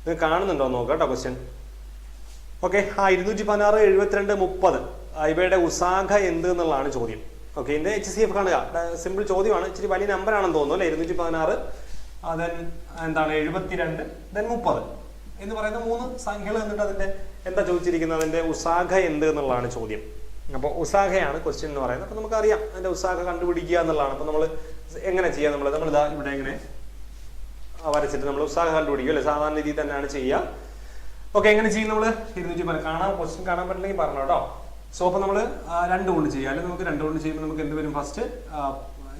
നിങ്ങൾ കാണുന്നുണ്ടോ നോക്കാം കേട്ടോ ക്വസ്റ്റ്യൻ. ഓക്കെ, 216, 72, 30 ഇവയുടെ ഉസാഖ എന്ത് എന്നുള്ളതാണ് ചോദ്യം. ഓക്കെ, ഇതിന്റെ HCF കാണുക. സിമ്പിൾ ചോദ്യമാണ്, ഇച്ചിരി വലിയ നമ്പർ ആണെന്ന് തോന്നുന്നു അല്ലെ. 216, ദെൻ എന്താണ് 72, ദെൻ 30 എന്ന് പറയുന്ന 3 സംഖ്യകൾ എന്നിട്ട് അതിന്റെ എന്താ ചോദിച്ചിരിക്കുന്നത്, അതിന്റെ ഉസാഖ എന്ത് എന്നുള്ളതാണ് ചോദ്യം. അപ്പോൾ ഉസാഖയാണ് ക്വസ്റ്റ്യൻ എന്ന് പറയുന്നത്. അപ്പൊ നമുക്കറിയാം അതിന്റെ ഉസാഖ കണ്ടുപിടിക്കുക എന്നുള്ളതാണ്. അപ്പൊ നമ്മൾ എങ്ങനെ ചെയ്യാം, നമ്മളിതാ ഇവിടെ ഇങ്ങനെ വരച്ചിട്ട് നമ്മൾ ഉസാഖ കണ്ടുപിടിക്കും അല്ലെ, സാധാരണ രീതിയിൽ തന്നെയാണ് ചെയ്യുക. ഓക്കെ, എങ്ങനെ ചെയ്യും നമ്മൾ 210 കാണാം. ക്വസ്റ്റ്യൻ കാണാൻ പറ്റില്ലെങ്കിൽ പറഞ്ഞു കേട്ടോ. സോ അപ്പൊ നമ്മൾ 2 കൊണ്ട് ചെയ്യാം, അല്ലെങ്കിൽ നമുക്ക് 2 കൊണ്ട് ചെയ്യുമ്പോൾ നമുക്ക് എന്ത് വരും, ഫസ്റ്റ്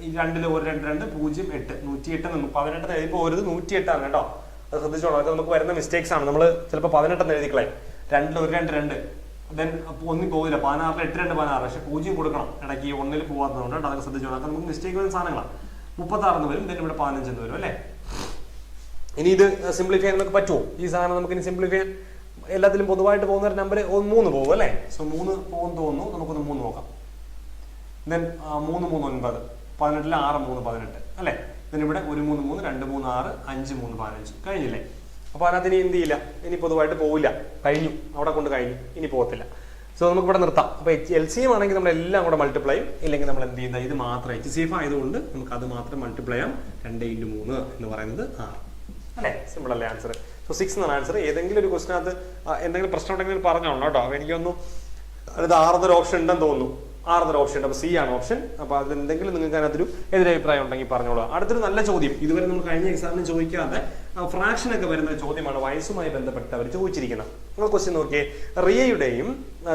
ഈ 2 1 2 2 0 8 108 18 എഴുതിയപ്പോൾ ഒരു 108 ആണ് കേട്ടോ. അത് ശ്രദ്ധിച്ചോളാം, അത് നമുക്ക് വരുന്ന മിസ്റ്റേക്സ് ആണ്. നമ്മൾ ചിലപ്പോൾ 18 എഴുതിക്കളെ, 2 1 2 2 ദെൻ ഒന്നും പോകില്ല, 16 8 2 16, പക്ഷെ 0 കൊടുക്കണം ഇടയ്ക്ക്, 1 പോകാത്തതുകൊണ്ട് കേട്ടോ. അതൊക്കെ ശ്രദ്ധിച്ചോളാം, അതൊക്കെ നമുക്ക് മിസ്റ്റേക്ക് വരുന്ന സാധനങ്ങളാണ്. 36 വരും, ദെൻ ഇവിടെ 15 വരും അല്ലേ. ഇനി ഇത് സിംപ്ലിഫൈ ചെയ്യാൻ നമുക്ക് പറ്റുമോ? ഈ സാധനം നമുക്ക് ഇനി സിംപ്ലിഫൈ ചെയ്യാൻ എല്ലാത്തിലും പൊതുവായിട്ട് പോകുന്ന ഒരു നമ്പർ 3 പോകും അല്ലേ. സോ 3 പോകുമെന്ന് തോന്നുന്നു, നമുക്കൊന്ന് 3 നോക്കാം. ദെൻ 3 3 9, 18 6 3 18 അല്ലേ. ദെൻ ഇവിടെ 1 3 3 2 3 6 5 3 15 കഴിഞ്ഞില്ലേ. അപ്പൊ അതിനകത്ത് ഇനി എന്ത് ചെയ്യില്ല, ഇനി പൊതുവായിട്ട് പോവില്ല, കഴിഞ്ഞു, അവിടെ കൊണ്ട് കഴിഞ്ഞു, ഇനി പോകത്തില്ല. സോ നമുക്ക് ഇവിടെ നിർത്താം. അപ്പൊ LCM ആണെങ്കിൽ നമ്മൾ എല്ലാം കൂടെ മൾട്ടിപ്ലൈ ചെയ്യും, ഇല്ലെങ്കിൽ നമ്മൾ എന്ത് ചെയ്യുന്നത്, ഇത് മാത്രം HCF ആയതുകൊണ്ട് നമുക്ക് അത് മാത്രം മൾട്ടിപ്ലൈ ചെയ്യാം. 2 × 3 എന്ന് പറയുന്നത് 6 അല്ലേ. സിമ്പിൾ അല്ലേ ആൻസർ. സോ 6 എന്നാണ് ആൻസർ. ഏതെങ്കിലും ഒരു ക്വസ്റ്റിനകത്ത് എന്തെങ്കിലും പ്രശ്നം ഉണ്ടെങ്കിൽ പറഞ്ഞോളൂ കേട്ടോ. അപ്പൊ എനിക്കൊന്നും അടുത്ത 6 ഓപ്ഷൻ ഉണ്ടെന്ന് തോന്നുന്നു. 6 ഓപ്ഷൻ ഉണ്ട്, അപ്പൊ C ആണ് ഓപ്ഷൻ. അപ്പൊ അത് എന്തെങ്കിലും നിങ്ങൾക്ക് അതിനകത്തൊരു എതിരഭിപ്രായം ഉണ്ടെങ്കിൽ പറഞ്ഞോളൂ. അടുത്തൊരു നല്ല ചോദ്യം, ഇതുവരെ നമ്മൾ കഴിഞ്ഞ എക്സാമിന് ചോദിക്കാതെ ഫ്രാക്ഷൻ ഒക്കെ വരുന്ന ചോദ്യമാണ്, വയസ്സുമായി ബന്ധപ്പെട്ട് അവർ ചോദിച്ചിരിക്കുന്നത്. നിങ്ങൾ ക്വസ്റ്റ്യൻ നോക്കിയേ, റിയയുടെയും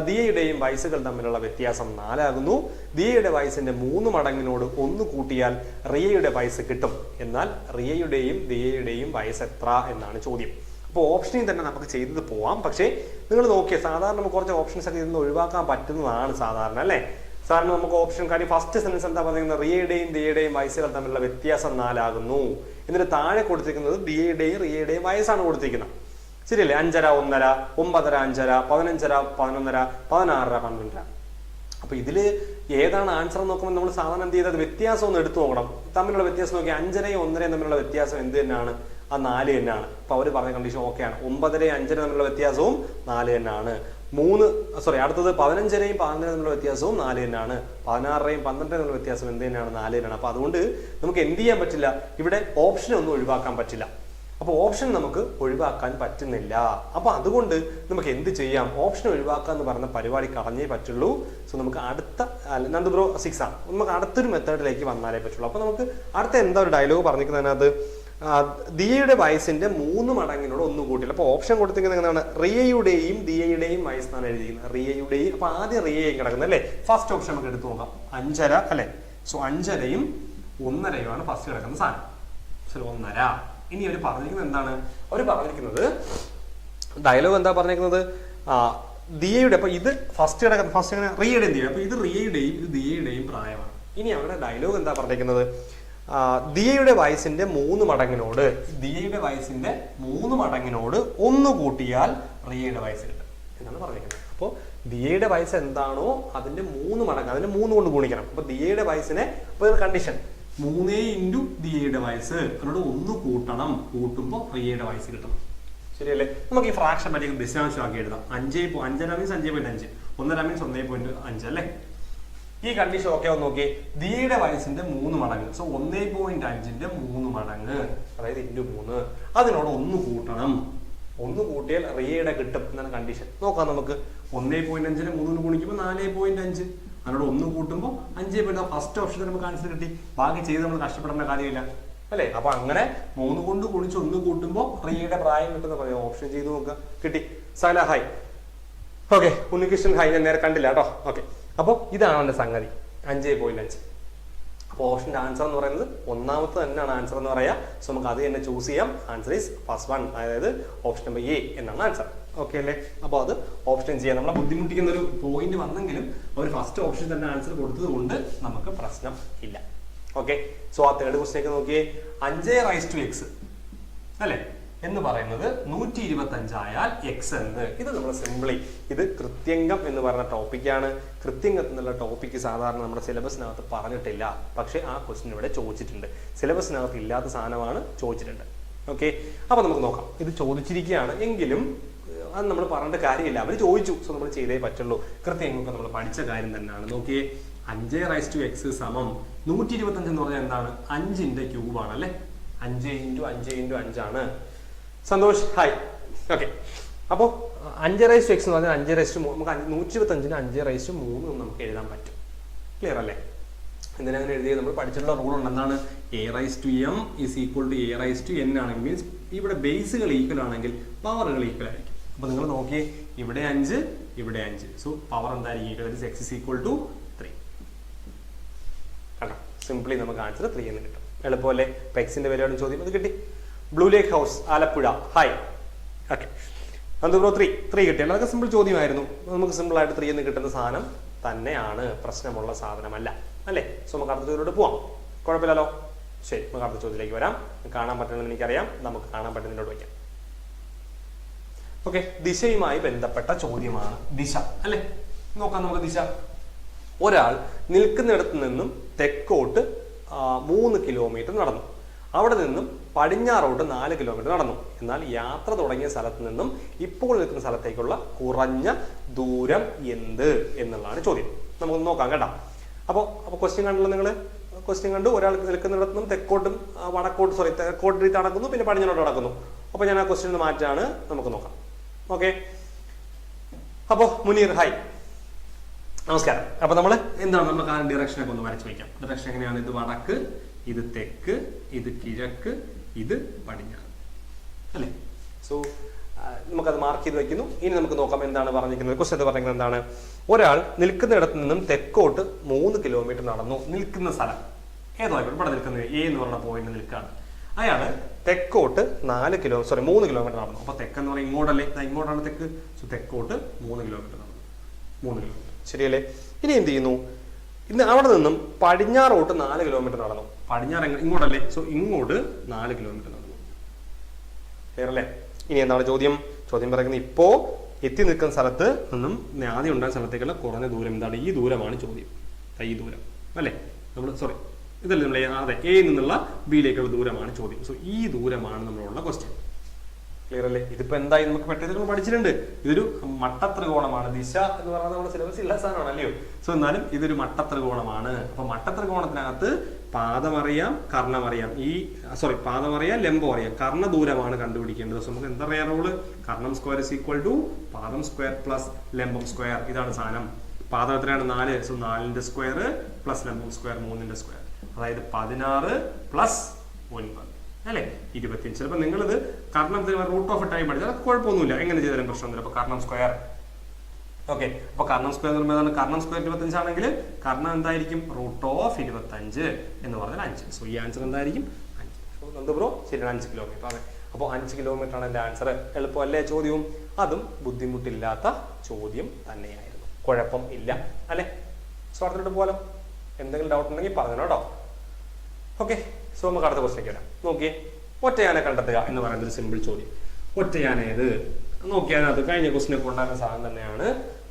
ദിയയുടെയും വയസ്സുകൾ തമ്മിലുള്ള വ്യത്യാസം 4 ആകുന്നു. ദിയയുടെ വയസ്സിന്റെ 3 മടങ്ങിനോട് 1 കൂട്ടിയാൽ റിയയുടെ വയസ്സ് കിട്ടും. എന്നാൽ റിയയുടെയും ദിയയുടെയും വയസ്സ് എത്ര എന്നാണ് ചോദ്യം. അപ്പോൾ ഓപ്ഷനിൽ തന്നെ നമുക്ക് ചെയ്തത് പോവാം. പക്ഷേ നിങ്ങൾ നോക്കിയാൽ സാധാരണ നമുക്ക് കുറച്ച് ഓപ്ഷൻസ് ഒക്കെ ഇതിൽ നിന്ന് ഒഴിവാക്കാൻ പറ്റുന്നതാണ് സാധാരണ അല്ലേ. സാധാരണ നമുക്ക് ഓപ്ഷൻ കാര്യം ഫസ്റ്റ് സെൻറ്റൻസ് എന്താ പറയുന്നത്, റിയയുടെയും ദിയയുടെയും വയസ്സുകൾ തമ്മിലുള്ള വ്യത്യാസം 4 ആകുന്നു. എന്നിട്ട് താഴെ കൊടുത്തിരിക്കുന്നത് ദിയയുടെയും റിയയുടെയും വയസ്സാണ് കൊടുത്തിരിക്കുന്നത്. ശരിയല്ലേ. 5 1 9 5 15 11 16 12. അപ്പൊ ഇതില് ഏതാണ് ആൻസർ നോക്കുമ്പോൾ നമ്മൾ സാധാരണ എന്ത് ചെയ്തത്, വ്യത്യാസം ഒന്ന് എടുത്തു നോക്കണം. തമ്മിലുള്ള വ്യത്യാസം നോക്കി 5 1 തമ്മിലുള്ള വ്യത്യാസം എന്ത് തന്നെയാണ്, ആ 4 തന്നെയാണ്. അപ്പൊ അവർ പറഞ്ഞ കണ്ടീഷൻ ഓക്കെയാണ്. 9 5 തമ്മിലുള്ള വ്യത്യാസവും 4 തന്നെയാണ്. അടുത്തത് 15 11 തമ്മിലുള്ള വ്യത്യാസവും 4 തന്നെയാണ്. 16 12 തമ്മിലുള്ള വ്യത്യാസം എന്ത് തന്നെയാണ്, 4 തന്നെയാണ്. അപ്പൊ അതുകൊണ്ട് നമുക്ക് എന്ത് ചെയ്യാൻ പറ്റില്ല, ഇവിടെ ഓപ്ഷൻ ഒന്നും ഒഴിവാക്കാൻ പറ്റില്ല. അപ്പൊ ഓപ്ഷൻ നമുക്ക് ഒഴിവാക്കാൻ പറ്റുന്നില്ല. അപ്പൊ അതുകൊണ്ട് നമുക്ക് എന്ത് ചെയ്യാം, ഓപ്ഷൻ ഒഴിവാക്കുക എന്ന് പറയുന്ന പരിപാടി കളഞ്ഞേ പറ്റുള്ളൂ. സോ നമുക്ക് അടുത്ത നന്ദു ബ്രോ 6 ആണ്, നമുക്ക് അടുത്തൊരു മെത്തേഡിലേക്ക് വന്നാലേ പറ്റുള്ളൂ. അപ്പൊ നമുക്ക് അടുത്ത എന്താ ഒരു ഡയലോഗ് പറഞ്ഞിരിക്കുന്നതിനകത്ത്, ദിയയുടെ വയസ്സിന്റെ 3 മടങ്ങിനോട് 1 കൂട്ടില്ല. അപ്പൊ ഓപ്ഷൻ കൊടുത്തിരിക്കുന്നത് എന്താണ്, റിയയുടെയും ദിയയുടെയും വയസ്സാണ് എഴുതിയിരിക്കുന്നത്. റിയയുടെയും, അപ്പൊ ആദ്യം റിയയും കിടക്കുന്നത് അല്ലേ. ഫസ്റ്റ് ഓപ്ഷൻ നമുക്ക് എടുത്തു നോക്കാം, 5.5 അല്ലെ. സോ 5.5 1.5 ഫസ്റ്റ് കിടക്കുന്ന സാധനം. സോ 1.5. ഇനി അവർ പറഞ്ഞിരിക്കുന്നത് എന്താണ്, അവർ പറഞ്ഞിരിക്കുന്നത് ഡയലോഗ് എന്താ പറഞ്ഞിരിക്കുന്നത്, ദിയയുടെ, അപ്പൊ ഇത് ഫസ്റ്റ് കിടക്കുന്ന ഫസ്റ്റ് റിയയുടെയും ദിയ, അപ്പൊ ഇത് റിയയുടെയും ഇത് ദിയയുടെയും പ്രായമാണ്. ഇനി അവരുടെ ഡയലോഗ് എന്താ പറഞ്ഞിരിക്കുന്നത്, ദിയയുടെ വയസ്സിന്റെ 3 മടങ്ങിനോട്, ദിയയുടെ വയസ്സിന്റെ 3 മടങ്ങിനോട് 1 കൂട്ടിയാൽ റിയയുടെ വയസ്സ് കിട്ടും എന്നാണ് പറഞ്ഞിരിക്കുന്നത്. അപ്പോൾ ദിയയുടെ വയസ്സ് എന്താണോ അതിന്റെ 3 മടങ്ങ്, അതിന്റെ 3 കൊണ്ട് ഗുണിക്കണം. അപ്പൊ ദിയയുടെ വയസ്സിനെ, അപ്പൊ കണ്ടീഷൻ 3 × ദിയയുടെ വയസ്സ് അതിനോട് 1 കൂട്ടണം, കൂട്ടുമ്പോൾ റിയയുടെ വയസ്സ് കിട്ടണം. ശരിയല്ലേ. നമുക്ക് ഈ ഫ്രാക്ഷൻ പറ്റി ദശാംശമാക്കി എഴുതാം. 5.5 മീൻസ് 5.5, 1.5 മീൻസ് 1.5 അല്ലേ. ഈ കണ്ടീഷൻ ഓക്കെ ഒന്ന് നോക്കി, ദിയയുടെ വയസ്സിന്റെ 3 മടങ്ങ്, സോ 1.5ന്റെ 3 മടങ്ങ്, അതായത് × 3, അതിനോട് 1 കൂട്ടണം. 1 കൂട്ടിയാൽ റിയയുടെ കിട്ടും എന്നാണ് കണ്ടീഷൻ. നോക്കാം നമുക്ക്. 1.5നെ 3 ഗുണിക്കുമ്പോൾ 4.5, അതിനോട് 1 കൂട്ടുമ്പോൾ 5.5. ഫസ്റ്റ് ഓപ്ഷൻ നമുക്ക് ആൻസർ കിട്ടി. ബാക്കി ചെയ്ത് നമ്മൾ കഷ്ടപ്പെടേണ്ട കാര്യമില്ല അല്ലേ. അപ്പൊ അങ്ങനെ 3 കൊണ്ട് ഗുണിച്ച് 1 കൂട്ടുമ്പോൾ റിയയുടെ പ്രായം കിട്ടുന്ന പറയാം. ഓപ്ഷൻ ചെയ്ത് നോക്കുക, കിട്ടി. സല ഹൈ. ഓക്കെ, ഉണ്ണികൃഷ്ണൻ ഹൈ, ഞാൻ നേരെ കണ്ടില്ല കേട്ടോ. ഓക്കെ, അപ്പോൾ ഇതാണ് എൻ്റെ സംഗതി, 5.5. അപ്പോൾ ഓപ്ഷൻ്റെ ആൻസർ എന്ന് പറയുന്നത് ഒന്നാമത്തെ തന്നെയാണ് ആൻസർ എന്ന് പറയാം. സോ നമുക്ക് അത് തന്നെ ചൂസ് ചെയ്യാം. ആൻസർ ഈസ് ഫസ്റ്റ് 1, അതായത് ഓപ്ഷൻ നമ്പർ A എന്നാണ് ആൻസർ. ഓക്കെ അല്ലേ. അപ്പോൾ അത് ഓപ്ഷൻ ചെയ്യാം. നമ്മളെ ബുദ്ധിമുട്ടിക്കുന്ന ഒരു പോയിന്റ് വന്നെങ്കിലും അവർ ഫസ്റ്റ് ഓപ്ഷൻ തന്നെ ആൻസർ കൊടുത്തത് കൊണ്ട് നമുക്ക് പ്രശ്നം ഇല്ല. ഓക്കെ, സോ ആ തേർഡ് ക്വസ്റ്റ്യൻ നോക്കിയേ, 5x അല്ലേ എന്ന് പറയുന്നത് 125 ആയാൽ x എന്ന്. ഇത് നമ്മൾ സിംപ്ലി, ഇത് കൃത്യംഗം എന്ന് പറയുന്ന ടോപ്പിക്കാണ്. കൃത്യംഗത്തിൽ നിന്നുള്ള ടോപ്പിക്ക് സാധാരണ നമ്മുടെ സിലബസിനകത്ത് പറഞ്ഞിട്ടില്ല, പക്ഷേ ആ ക്വസ്റ്റ്യൻ ഇവിടെ ചോദിച്ചിട്ടുണ്ട്. സിലബസിനകത്ത് ഇല്ലാത്ത സാധനമാണ് ചോദിച്ചിട്ടുണ്ട്. ഓക്കെ, അപ്പോൾ നമുക്ക് നോക്കാം. ഇത് ചോദിച്ചിരിക്കുകയാണ് എങ്കിലും അത് നമ്മൾ പറഞ്ഞിട്ട് കാര്യമില്ല, അവർ ചോദിച്ചു, സോ നമ്മൾ ചെയ്തേ പറ്റുള്ളൂ. കൃത്യം നമ്മൾ പഠിച്ച കാര്യം തന്നെയാണ്. നോക്കിയേ, 5x സമം 125 എന്ന് പറഞ്ഞാൽ എന്താണ്? 5ന്റെ ക്യൂബാണ് അല്ലേ? 5 × 5 × 5 ആണ്. സന്തോഷ് ഹായ്. ഓക്കെ, അപ്പോൾ 5x എന്ന് പറഞ്ഞാൽ 5 നമുക്ക് 125ന് 5/3 നമുക്ക് എഴുതാൻ പറ്റും. ക്ലിയർ അല്ലേ? എന്തിനങ്ങനെ എഴുതിയത്? നമ്മൾ പഠിച്ചിട്ടുള്ള റൂൾ ഉണ്ട്. എന്താണ്? a⁻m = a⁻n ആണെങ്കിൽ മീൻസ് ഇവിടെ ബേസുകൾ ഈക്വൽ ആണെങ്കിൽ പവറുകൾ ഈക്വൽ ആയിരിക്കും. അപ്പൊ നിങ്ങൾ നോക്കിയേ, ഇവിടെ 5 ഇവിടെ 5, സോ പവർ എന്തായിരിക്കും? x = 3. കണ്ടോ? സിംപ്ലി നമുക്ക് ആൻസർ 3 എന്ന് കിട്ടും. എളുപ്പമല്ലേ? എക്സിന്റെ വിലയോട് ചോദ്യം അത് കിട്ടി. Blue lake house Alappuzha hi. Okay, bro 3 കിട്ടിയാൽ അതൊക്കെ സിമ്പിൾ ചോദ്യമായിരുന്നു. നമുക്ക് സിമ്പിൾ ആയിട്ട് 3 എന്ന് കിട്ടുന്ന സാധനം തന്നെയാണ്, പ്രശ്നമുള്ള സാധനമല്ല അല്ലേ? സോ നമുക്ക് അടുത്ത ചോദ്യത്തിലോട്ട് പോവാം. കുഴപ്പമില്ലല്ലോ? ശരി, നമുക്ക് അടുത്ത ചോദ്യത്തിലേക്ക് വരാം. കാണാൻ പറ്റുന്നതെന്ന് എനിക്കറിയാം, നമുക്ക് കാണാൻ പറ്റുന്നതിനോട് വയ്ക്കാം. ഓക്കെ, ദിശയുമായി ബന്ധപ്പെട്ട ചോദ്യമാണ് ദിശ അല്ലേ? നോക്കാം നമുക്ക് ദിശ. ഒരാൾ നിൽക്കുന്നിടത്ത് നിന്നും തെക്കോട്ട് 3 കിലോമീറ്റർ നടന്നു. അവിടെ നിന്നും പടിഞ്ഞാറോട്ട് 4 കിലോമീറ്റർ നടന്നു. എന്നാൽ യാത്ര തുടങ്ങിയ സ്ഥലത്ത് നിന്നും ഇപ്പോൾ നിൽക്കുന്ന സ്ഥലത്തേക്കുള്ള കുറഞ്ഞ ദൂരം എന്ത് എന്നുള്ളതാണ് ചോദ്യം. നമുക്ക് നോക്കാം കേട്ടോ. അപ്പോൾ ക്വസ്റ്റ്യൻ കണ്ടല്ലോ നിങ്ങൾ? ക്വസ്റ്റ്യൻ കണ്ടു. ഒരാൾ നിൽക്കുന്നിടത്ത് നിന്നും തെക്കോട്ടും തെക്കോട്ട് രീതി നടക്കുന്നു, പിന്നെ പടിഞ്ഞാറോട്ട് നടക്കുന്നു. അപ്പോൾ ഞാൻ ആ ക്വസ്റ്റ്യൻ മാറ്റാണ്, നമുക്ക് നോക്കാം. ഓക്കെ, അപ്പോൾ മുനീർ ഹായ്, നമസ്കാരം. അപ്പൊ നമ്മൾ എന്താണ്, നമ്മൾ ഡിറക്ഷനൊക്കെ ഒന്ന് വരച്ച് വയ്ക്കാം. ഡിറക്ഷൻ എങ്ങനെയാണ്? ഇത് വടക്ക്, ഇത് തെക്ക്, ഇത് കിഴക്ക്, ഇത് പടിഞ്ഞാറ് അല്ലേ? സോ നമുക്കത് മാർക്ക് ചെയ്ത് വെക്കുന്നു. ഇനി നമുക്ക് നോക്കാം എന്താണ് പറഞ്ഞിരിക്കുന്നത്. ക്വസ്റ്റ്യൻ പറയുന്നത് എന്താണ്? ഒരാൾ നിൽക്കുന്നിടത്ത് നിന്നും തെക്കോട്ട് 3 കിലോമീറ്റർ നടന്നു. നിൽക്കുന്ന സ്ഥലം ഏതോ ഇവിടെ നിൽക്കുന്നത് എ എന്ന് പറഞ്ഞ പോയിന്റ് നിൽക്കുകയാണ്. അയാൾ തെക്കോട്ട് 3 കിലോമീറ്റർ നടന്നു. അപ്പൊ തെക്കെന്ന് പറയുന്നത് ഇങ്ങോട്ടല്ലേ? ഇങ്ങോട്ടാണ് തെക്ക്. സോ തെക്കോട്ട് 3 കിലോമീറ്റർ നടന്നു. 3 കിലോമീറ്റർ ശരിയല്ലേ? ഇനി എന്ത് ചെയ്യുന്നു? ഇന്ന് അവിടെ നിന്നും പടിഞ്ഞാറോട്ട് 4 കിലോമീറ്റർ നടന്നു. പടിഞ്ഞാറ് ഇങ്ങോട്ടല്ലേ? സോ ഇങ്ങോട്ട് 4 കിലോമീറ്റർ നടന്നു. ക്ലിയർ അല്ലേ? ഇനി എന്താണ് ചോദ്യം? ചോദ്യം പറയുന്നത് ഇപ്പോ എത്തി നിൽക്കുന്ന സ്ഥലത്ത് നിന്നും ആദ്യം ഉണ്ടായ സ്ഥലത്തേക്കുള്ള കുറഞ്ഞ ദൂരം എന്താണ്? ഈ ദൂരമാണ് ചോദ്യം. ഈ ദൂരം അല്ലേ? ഇതല്ലേ നമ്മൾ അതെ എയിൽ നിന്നുള്ള ബിയിലേക്കുള്ള ദൂരമാണ് ചോദ്യം. സോ ഈ ദൂരമാണ് നമ്മളുള്ള ക്വസ്റ്റ്യൻ. ക്ലിയർ അല്ലേ? ഇതിപ്പോ എന്തായി നമുക്ക് പെട്ടെന്ന് പഠിച്ചിട്ടുണ്ട്. ഇതൊരു മട്ടത്രികോണമാണ്. ദിശ എന്ന് പറയുന്നത് നമ്മുടെ സിലബസ് ഇല്ല സാധനമാണ് അല്ലയോ? സോ എന്നാലും ഇതൊരു മട്ടത്രികോണമാണ്. അപ്പൊ മട്ടത്രികോണത്തിനകത്ത് പാദം അറിയാം, കർണം അറിയാം. പാദം അറിയാം, ലംബം അറിയാം. കർണ ദൂരമാണ് കണ്ടുപിടിക്കേണ്ടത്. സോ നമുക്ക് എന്താ പറയാ റൂള്? കർണം സ്ക്വയർ = പാദം സ്ക്വയർ പ്ലസ് ലംബം സ്ക്വയർ. ഇതാണ് സാധനം. പാദം എത്രയാണ്? 4. സോ 4ന്റെ സ്ക്വയർ പ്ലസ് ലംബം സ്ക്വയർ 3ന്റെ സ്ക്വയർ, അതായത് 16 + 9 അല്ലെ? 25. ചിലപ്പോൾ നിങ്ങളിത് കർണം √of ടൈം പഠിച്ചാൽ അത് കുഴപ്പമൊന്നുമില്ല, എങ്ങനെ ചെയ്താലും പ്രശ്നമൊന്നുമില്ല. അപ്പൊ കർണം സ്ക്വയർ. ഓക്കെ, അപ്പൊ കർണം സ്ക്വയർ എന്ന് പറയുന്നത് കർണം സ്ക്വയർ 25 ആണെങ്കിൽ കർണം എന്തായിരിക്കും? √of 25 എന്ന് പറഞ്ഞാൽ 5. സോ ഈ ആൻസർ എന്തായിരിക്കും? 5. എന്ത് ബ്രോ? ശരി, 5 കിലോമീറ്റർ. അതെ, അപ്പോൾ 5 കിലോമീറ്റർ ആണ് എൻ്റെ ആൻസർ. എളുപ്പമല്ലേ ചോദ്യവും? അതും ബുദ്ധിമുട്ടില്ലാത്ത ചോദ്യം തന്നെയായിരുന്നു. കുഴപ്പം ഇല്ല അല്ലെ? സോ അടുത്തോട്ട് പോകാലോ. എന്തെങ്കിലും ഡൗട്ട് ഉണ്ടെങ്കിൽ പറഞ്ഞു കേട്ടോ. ഓക്കെ, സോ നമുക്ക് അടുത്ത ക്വസ്റ്റ്യൻ വരാം. നോക്കിയേ, ഒറ്റയാന കണ്ടെത്തുക എന്ന് പറയുന്നത് ഒരു സിമ്പിൾ ചോദ്യം. ഒറ്റയാന ഏത് നോക്കിയാൽ അത് കഴിഞ്ഞ ക്വസ്റ്റ്യനൊക്കെ ഉണ്ടാകുന്ന സാധനം തന്നെയാണ്.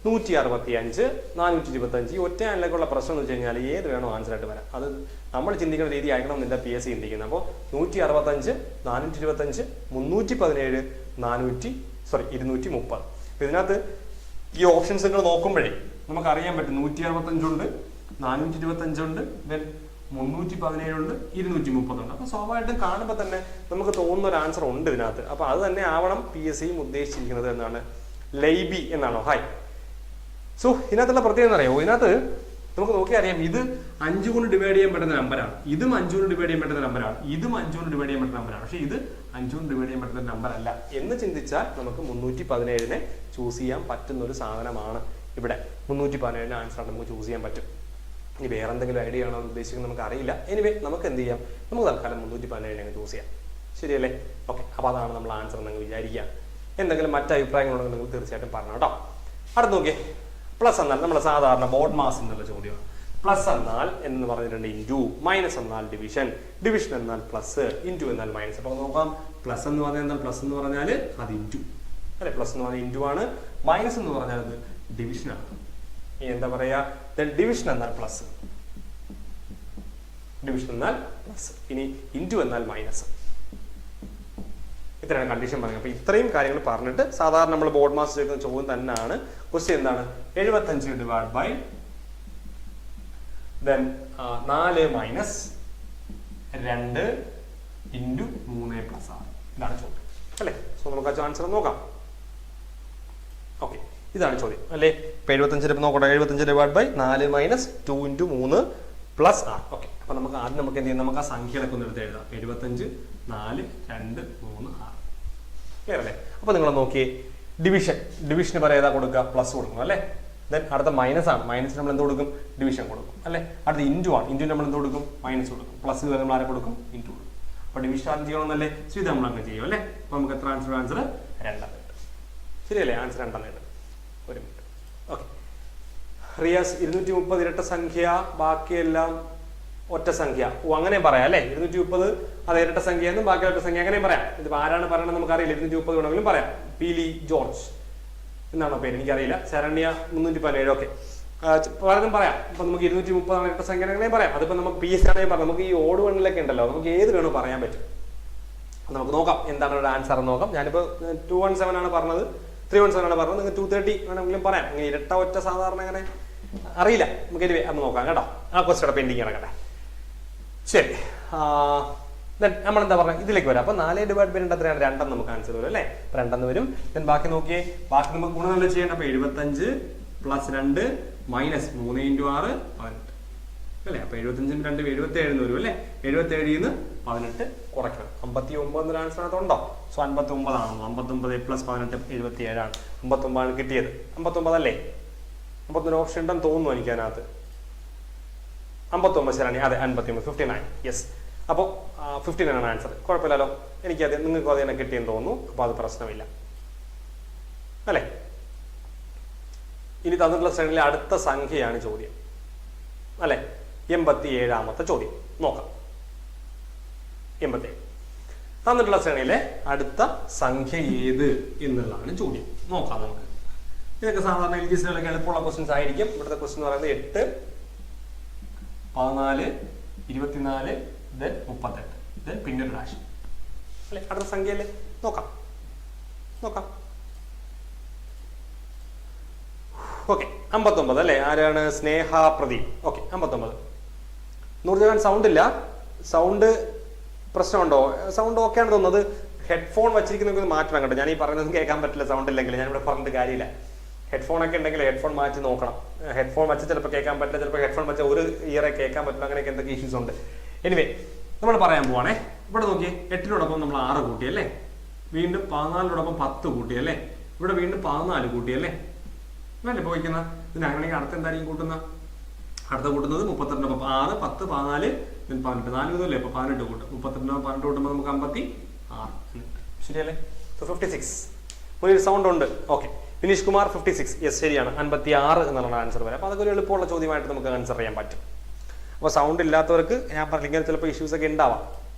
165, 425. ഈ ഒറ്റയാനിലേക്കുള്ള പ്രശ്നം എന്ന് വെച്ച് കഴിഞ്ഞാൽ ഏത് വേണോ ആൻസർ ആയിട്ട് വരാം. അത് നമ്മൾ ചിന്തിക്കുന്ന രീതി ആയിരിക്കണമെന്നില്ല PSC ചിന്തിക്കുന്നത്. അപ്പോൾ 165, 425, 317, 230. ഇതിനകത്ത് ഈ ഓപ്ഷൻസ് നിങ്ങൾ നോക്കുമ്പോഴേ നമുക്കറിയാൻ പറ്റും. 165 ഉണ്ട്, 425 ഉണ്ട്, 317 ഉണ്ട്, 230 ഉണ്ട്. അപ്പൊ സ്വാഭാവികമായിട്ടും കാണുമ്പോൾ തന്നെ നമുക്ക് തോന്നുന്ന ഒരു ആൻസർ ഉണ്ട് ഇതിനകത്ത്. അപ്പൊ അത് തന്നെ ആവണം PSCയും ഉദ്ദേശിച്ചിരിക്കുന്നത് എന്നാണ്. ലൈബി എന്നാണോ? ഹായ്. സോ ഇതിനകത്തുള്ള പ്രത്യേകത അറിയാമോ? ഇതിനകത്ത് നമുക്ക് നോക്കിയാൽ അറിയാം, ഇത് 5 കൊണ്ട് ഡിവൈഡ് ചെയ്യാൻ പറ്റുന്ന നമ്പറാണ്, ഇതും 5 കൊണ്ട് ഡിവൈഡ് ചെയ്യാൻ പറ്റുന്ന നമ്പറാണ്, ഇതും 5 കൊണ്ട് ഡിവൈഡ് ചെയ്യാൻ പറ്റുന്ന നമ്പറാണ്. പക്ഷെ ഇത് 5 കൊണ്ട് ഡിവൈഡ് ചെയ്യാൻ പറ്റുന്ന നമ്പർ അല്ല എന്ന് ചിന്തിച്ചാൽ നമുക്ക് 317നെ ചൂസ് ചെയ്യാൻ പറ്റുന്ന ഒരു സാധനമാണ്. ഇവിടെ 317 ആൻസർ നമുക്ക് ചൂസ് ചെയ്യാൻ പറ്റും. ഇനി വേറെ എന്തെങ്കിലും ഐഡിയ ആണോ ഉദ്ദേശിക്കുന്നത് നമുക്ക് അറിയില്ല. എനിവേ നമുക്ക് എന്ത് ചെയ്യാം? നമുക്ക് തൽക്കാലം 317 അങ്ങ് ചൂസ് ചെയ്യാം. ശരിയല്ലേ? ഓക്കെ, അപ്പോൾ അതാണ് നമ്മൾ ആൻസർ എന്ന് വിചാരിക്കുക. എന്തെങ്കിലും മറ്റ് അഭിപ്രായങ്ങളുണ്ടെങ്കിൽ നിങ്ങൾ തീർച്ചയായിട്ടും പറഞ്ഞു കേട്ടോ. അടുത്ത് നോക്കിയേ, പ്ലസ് എന്നാൽ നമ്മുടെ സാധാരണ ബോർഡ് മാസ് എന്നുള്ള ചോദ്യമാണ്. പ്ലസ് എന്നാൽ എന്ന് പറഞ്ഞിട്ടുണ്ട് ഇൻറ്റു, മൈനസ് എന്നാൽ ഡിവിഷൻ, ഡിവിഷൻ എന്നാൽ പ്ലസ്, ഇൻറ്റു എന്നാൽ മൈനസ്. അപ്പോൾ നോക്കാം, പ്ലസ് എന്ന് പറഞ്ഞാൽ എന്നാൽ പ്ലസ് എന്ന് പറഞ്ഞാൽ അത് ഇൻറ്റു അല്ലെ? പ്ലസ് എന്ന് പറഞ്ഞാൽ ഇൻറ്റു ആണ്, മൈനസ് എന്ന് പറഞ്ഞാൽ അത് ഡിവിഷൻ ആണ്. ഇനി എന്താ പറയാ? ഡിവിഷൻ എന്നാൽ പ്ലസ്, ഡിവിഷൻ എന്നാൽ പ്ലസ്, ഇനി ഇൻറ്റു എന്നാൽ മൈനസ്. ഇത്രയാണ് കണ്ടീഷൻ പറഞ്ഞത്. അപ്പോൾ ഇത്രയും കാര്യങ്ങൾ പറഞ്ഞിട്ട് സാധാരണ നമ്മൾ ബോർഡ് മാസ്റ്റർ ചോദിക്കുന്ന ചോദ്യം തന്നെയാണ്. ക്വസ്റ്റ്യൻ എന്താണ്? 75 divide by then 4 minus 2 into 3 plus 6 ഇതാണ് ചോദ്യം അല്ലേ. സോ നമുക്ക് ആ ആൻസർ നോക്കാം. ഓക്കെ, ഇതാണ് ചോദ്യം അല്ലേ. ഇപ്പൊ 75 നോക്കട്ടെ. 75 divide by 4 minus 2 into 3 plus 6. Okay, അപ്പൊ നമുക്ക് ആദ്യം നമുക്ക് എന്ത് ചെയ്യാം? നമുക്ക് ആ സംഖ്യകളൊക്കെ ഒന്ന് എടുത്ത് എഴുതാം. 75 4 2 3 6. ക്ലിയർ അല്ലേ? അപ്പൊ നിങ്ങൾ നോക്കിയേ, ഡിവിഷന് പറയാ ഏതാ കൊടുക്കുക? പ്ലസ് കൊടുക്കണം അല്ലേ. ദെൻ അടുത്ത മൈനസ് ആണ്. മൈനസ് നമ്മൾ എന്ത് കൊടുക്കും? ഡിവിഷൻ കൊടുക്കും അല്ലേ. അടുത്ത ഇൻറ്റു ആണ്. ഇൻറ്റു നമ്മൾ എന്ത് കൊടുക്കും? മൈനസ് കൊടുക്കും. പ്ലസ് നമ്മൾ ആരെ കൊടുക്കും? ഇൻറ്റു കൊടുക്കും. അപ്പൊ ഡിവിഷൻ ആദ്യം ചെയ്യണമെന്നല്ലേ. സോ ഇത് നമ്മൾ അങ്ങനെ ചെയ്യും അല്ലേ. അപ്പൊ നമുക്ക് എത്ര ആൻസർ? 2 ശരിയല്ലേ? ആൻസർ 2 ഒരു മിനിറ്റ്. ഓക്കെ, റിയാസ് 230 ഇരട്ട സംഖ്യ, ബാക്കിയെല്ലാം ഒറ്റ സംഖ്യ. ഓ, അങ്ങനെ പറയാം അല്ലേ. 230 അത് ഇരട്ട സംഖ്യ എന്നും ബാക്കി ഒറ്റ സംഖ്യ അങ്ങനെ പറയാം. ഇത് ആരാണ് പറയണത് നമുക്കറിയില്ല. 230 വേണമെങ്കിലും പറയാം. പീലി ജോർജ് എന്നാണോ പേര്? എനിക്കറിയില്ല. ശരണ്യ 317. ഓക്കെ, പലതും പറയാം. ഇപ്പൊ നമുക്ക് 230 ഇരട്ട സംഖ്യ അങ്ങനെ പറയാം. അതിപ്പോ നമുക്ക് PS ആണെങ്കിൽ പറയാം. നമുക്ക് ഈ ഓട് വണ്ണിലൊക്കെ ഉണ്ടല്ലോ, നമുക്ക് ഏത് വേണോ പറയാൻ പറ്റും. നമുക്ക് നോക്കാം എന്താണ് ഒരു ആൻസർ നോക്കാം. ഞാനിപ്പോ 217 ആണ് പറഞ്ഞത്, 317 ആണ് പറഞ്ഞത്. നിങ്ങൾക്ക് 230 വേണമെങ്കിലും പറയാം. അങ്ങനെ ഇരട്ട ഒറ്റ സാധാരണ അങ്ങനെ അറിയില്ല. നമുക്ക് എനിവേ അന്ന് നോക്കാം കേട്ടോ. ആ ക്വസ്റ്റ്യൻ പെൻഡിങ് കിടക്കട്ടെ. ശരി, നമ്മളെന്താ പറഞ്ഞത്? ഇതിലേക്ക് വരാം. അപ്പൊ 4 ഡിവൈഡ് ബൈ 2 എത്രയാണ്? 2 നമുക്ക് ആൻസർ വരും അല്ലേ. അപ്പൊ 2 വരും. ദെൻ ബാക്കി നോക്കിയേ, ബാക്കി നമുക്ക് ഗുണനല്ല ചെയ്യേണ്ട. അപ്പൊ 75 പ്ലസ് 2 മൈനസ് 3 ഇൻറ്റു 6 18 അല്ലേ. അപ്പൊ 75 2 77 വരും അല്ലേ. 77 18 കുറയ്ക്കണം. 59 ഒരു ആൻസർ ഉണ്ടോ? സോ 59 ആണോ? 59 പ്ലസ് 18 77 ആണ്. 59 ആണ് കിട്ടിയത്. 59 അല്ലേ? 59 ഓപ്ഷൻ ഉണ്ടെന്ന് തോന്നുന്നു എനിക്ക് അതിനകത്ത്. 59 ശരിയാണ്. അതെ, 59 59. യെസ്. അപ്പോൾ 59 ആണ് ആൻസർ. കുഴപ്പമില്ലല്ലോ. എനിക്കത് നിങ്ങൾക്ക് അത് തന്നെ കിട്ടിയെന്ന് തോന്നുന്നു. അപ്പോൾ അത് പ്രശ്നമില്ല അല്ലേ. ഇനി തന്നിട്ടുള്ള ശ്രേണിയിലെ അടുത്ത സംഖ്യയാണ് ചോദ്യം അല്ലെ. 87ാമത്തെ ചോദ്യം നോക്കാം. 87 തന്നിട്ടുള്ള ശ്രേണിയിലെ അടുത്ത സംഖ്യ ഏത് എന്നുള്ളതാണ് ചോദ്യം. നോക്കാം നമുക്ക്. ഇതൊക്കെ സാധാരണ LGSയിലൊക്കെ എളുപ്പമുള്ള ക്വസ്റ്റ്യൻസ് ആയിരിക്കും. ഇവിടുത്തെ ക്വസ്റ്റ്യൻ എന്ന് പറയുന്നത് 8 14 24 ദെൻ 38 ദെൻ പിന്നെ ഒരു ഡാഷ് അല്ലെ. അടുത്ത സംഖ്യയല്ലേ. നോക്കാം. ഓക്കെ, 59 അല്ലേ. ആരാണ്? സ്നേഹ പ്രദീപ്. ഓക്കെ, 59. നൂർജഹാൻ സൗണ്ട് ഇല്ല. സൗണ്ട് പ്രശ്നമുണ്ടോ? സൗണ്ട് ഓക്കെ ആണ് തോന്നുന്നത്. ഹെഡ്ഫോൺ വെച്ചിരിക്കുന്ന മാറ്റണം കേട്ടോ. ഞാൻ ഈ പറയുന്നത് കേൾക്കാൻ പറ്റില്ല സൗണ്ട് ഇല്ലെങ്കിൽ. ഞാനിവിടെ പറഞ്ഞിട്ട് കാര്യമില്ല. ഹെഡ്ഫോൺ ഒക്കെ ഉണ്ടെങ്കിൽ ഹെഡ്ഫോൺ മാറ്റി നോക്കണം. ഹെഡ്ഫോൺ വെച്ച് ചിലപ്പോൾ കേൾക്കാൻ പറ്റില്ല, ചിലപ്പോൾ ഹെഡ്ഫോൺ വെച്ചാൽ ഒരു ഇയറെ കേൾക്കാൻ പറ്റില്ല. അങ്ങനെയൊക്കെ എന്തൊക്കെ ഇഷ്യൂസ് ഉണ്ട്. എനിവേ നമ്മൾ പറയാൻ പോവാണേ. ഇവിടെ നോക്കി, 8നോടൊപ്പം നമ്മൾ 6 കൂട്ടിയല്ലേ. വീണ്ടും 14നോടൊപ്പം 10 കൂട്ടിയല്ലേ. ഇവിടെ വീണ്ടും 14 കൂട്ടിയല്ലേ. അല്ലേ പോയിക്കുന്ന. ഇതിന് അങ്ങനെയെങ്കിൽ അടുത്ത് എന്തായിരിക്കും കൂട്ടുന്ന? അടുത്ത കൂട്ടുന്നത് 32 6 10 14 18 4 ഇതല്ലേ. അപ്പൊ 18 കൂട്ടും. 32 18 കൂട്ടുമ്പോൾ നമുക്ക് 56 ശരിയല്ലേ. 56. ഒരു സൗണ്ട് ഉണ്ട്. ഓക്കെ, വിനീഷ് കുമാർ 56. യെസ്, ശരിയാണ്. 56 എന്നുള്ള ആൻസർ വരെ. അപ്പൊ അതൊക്കെ ഒരു എളുപ്പമുള്ള ചോദ്യമായിട്ട് നമുക്ക് ആൻസർ ചെയ്യാൻ പറ്റും. അപ്പോൾ സൗണ്ട് ഇല്ലാത്തവർക്ക് ഞാൻ പറഞ്ഞ ഇങ്ങനെ ചിലപ്പോൾ ഇഷ്യൂസ് ഒക്കെ ഉണ്ടാവാം.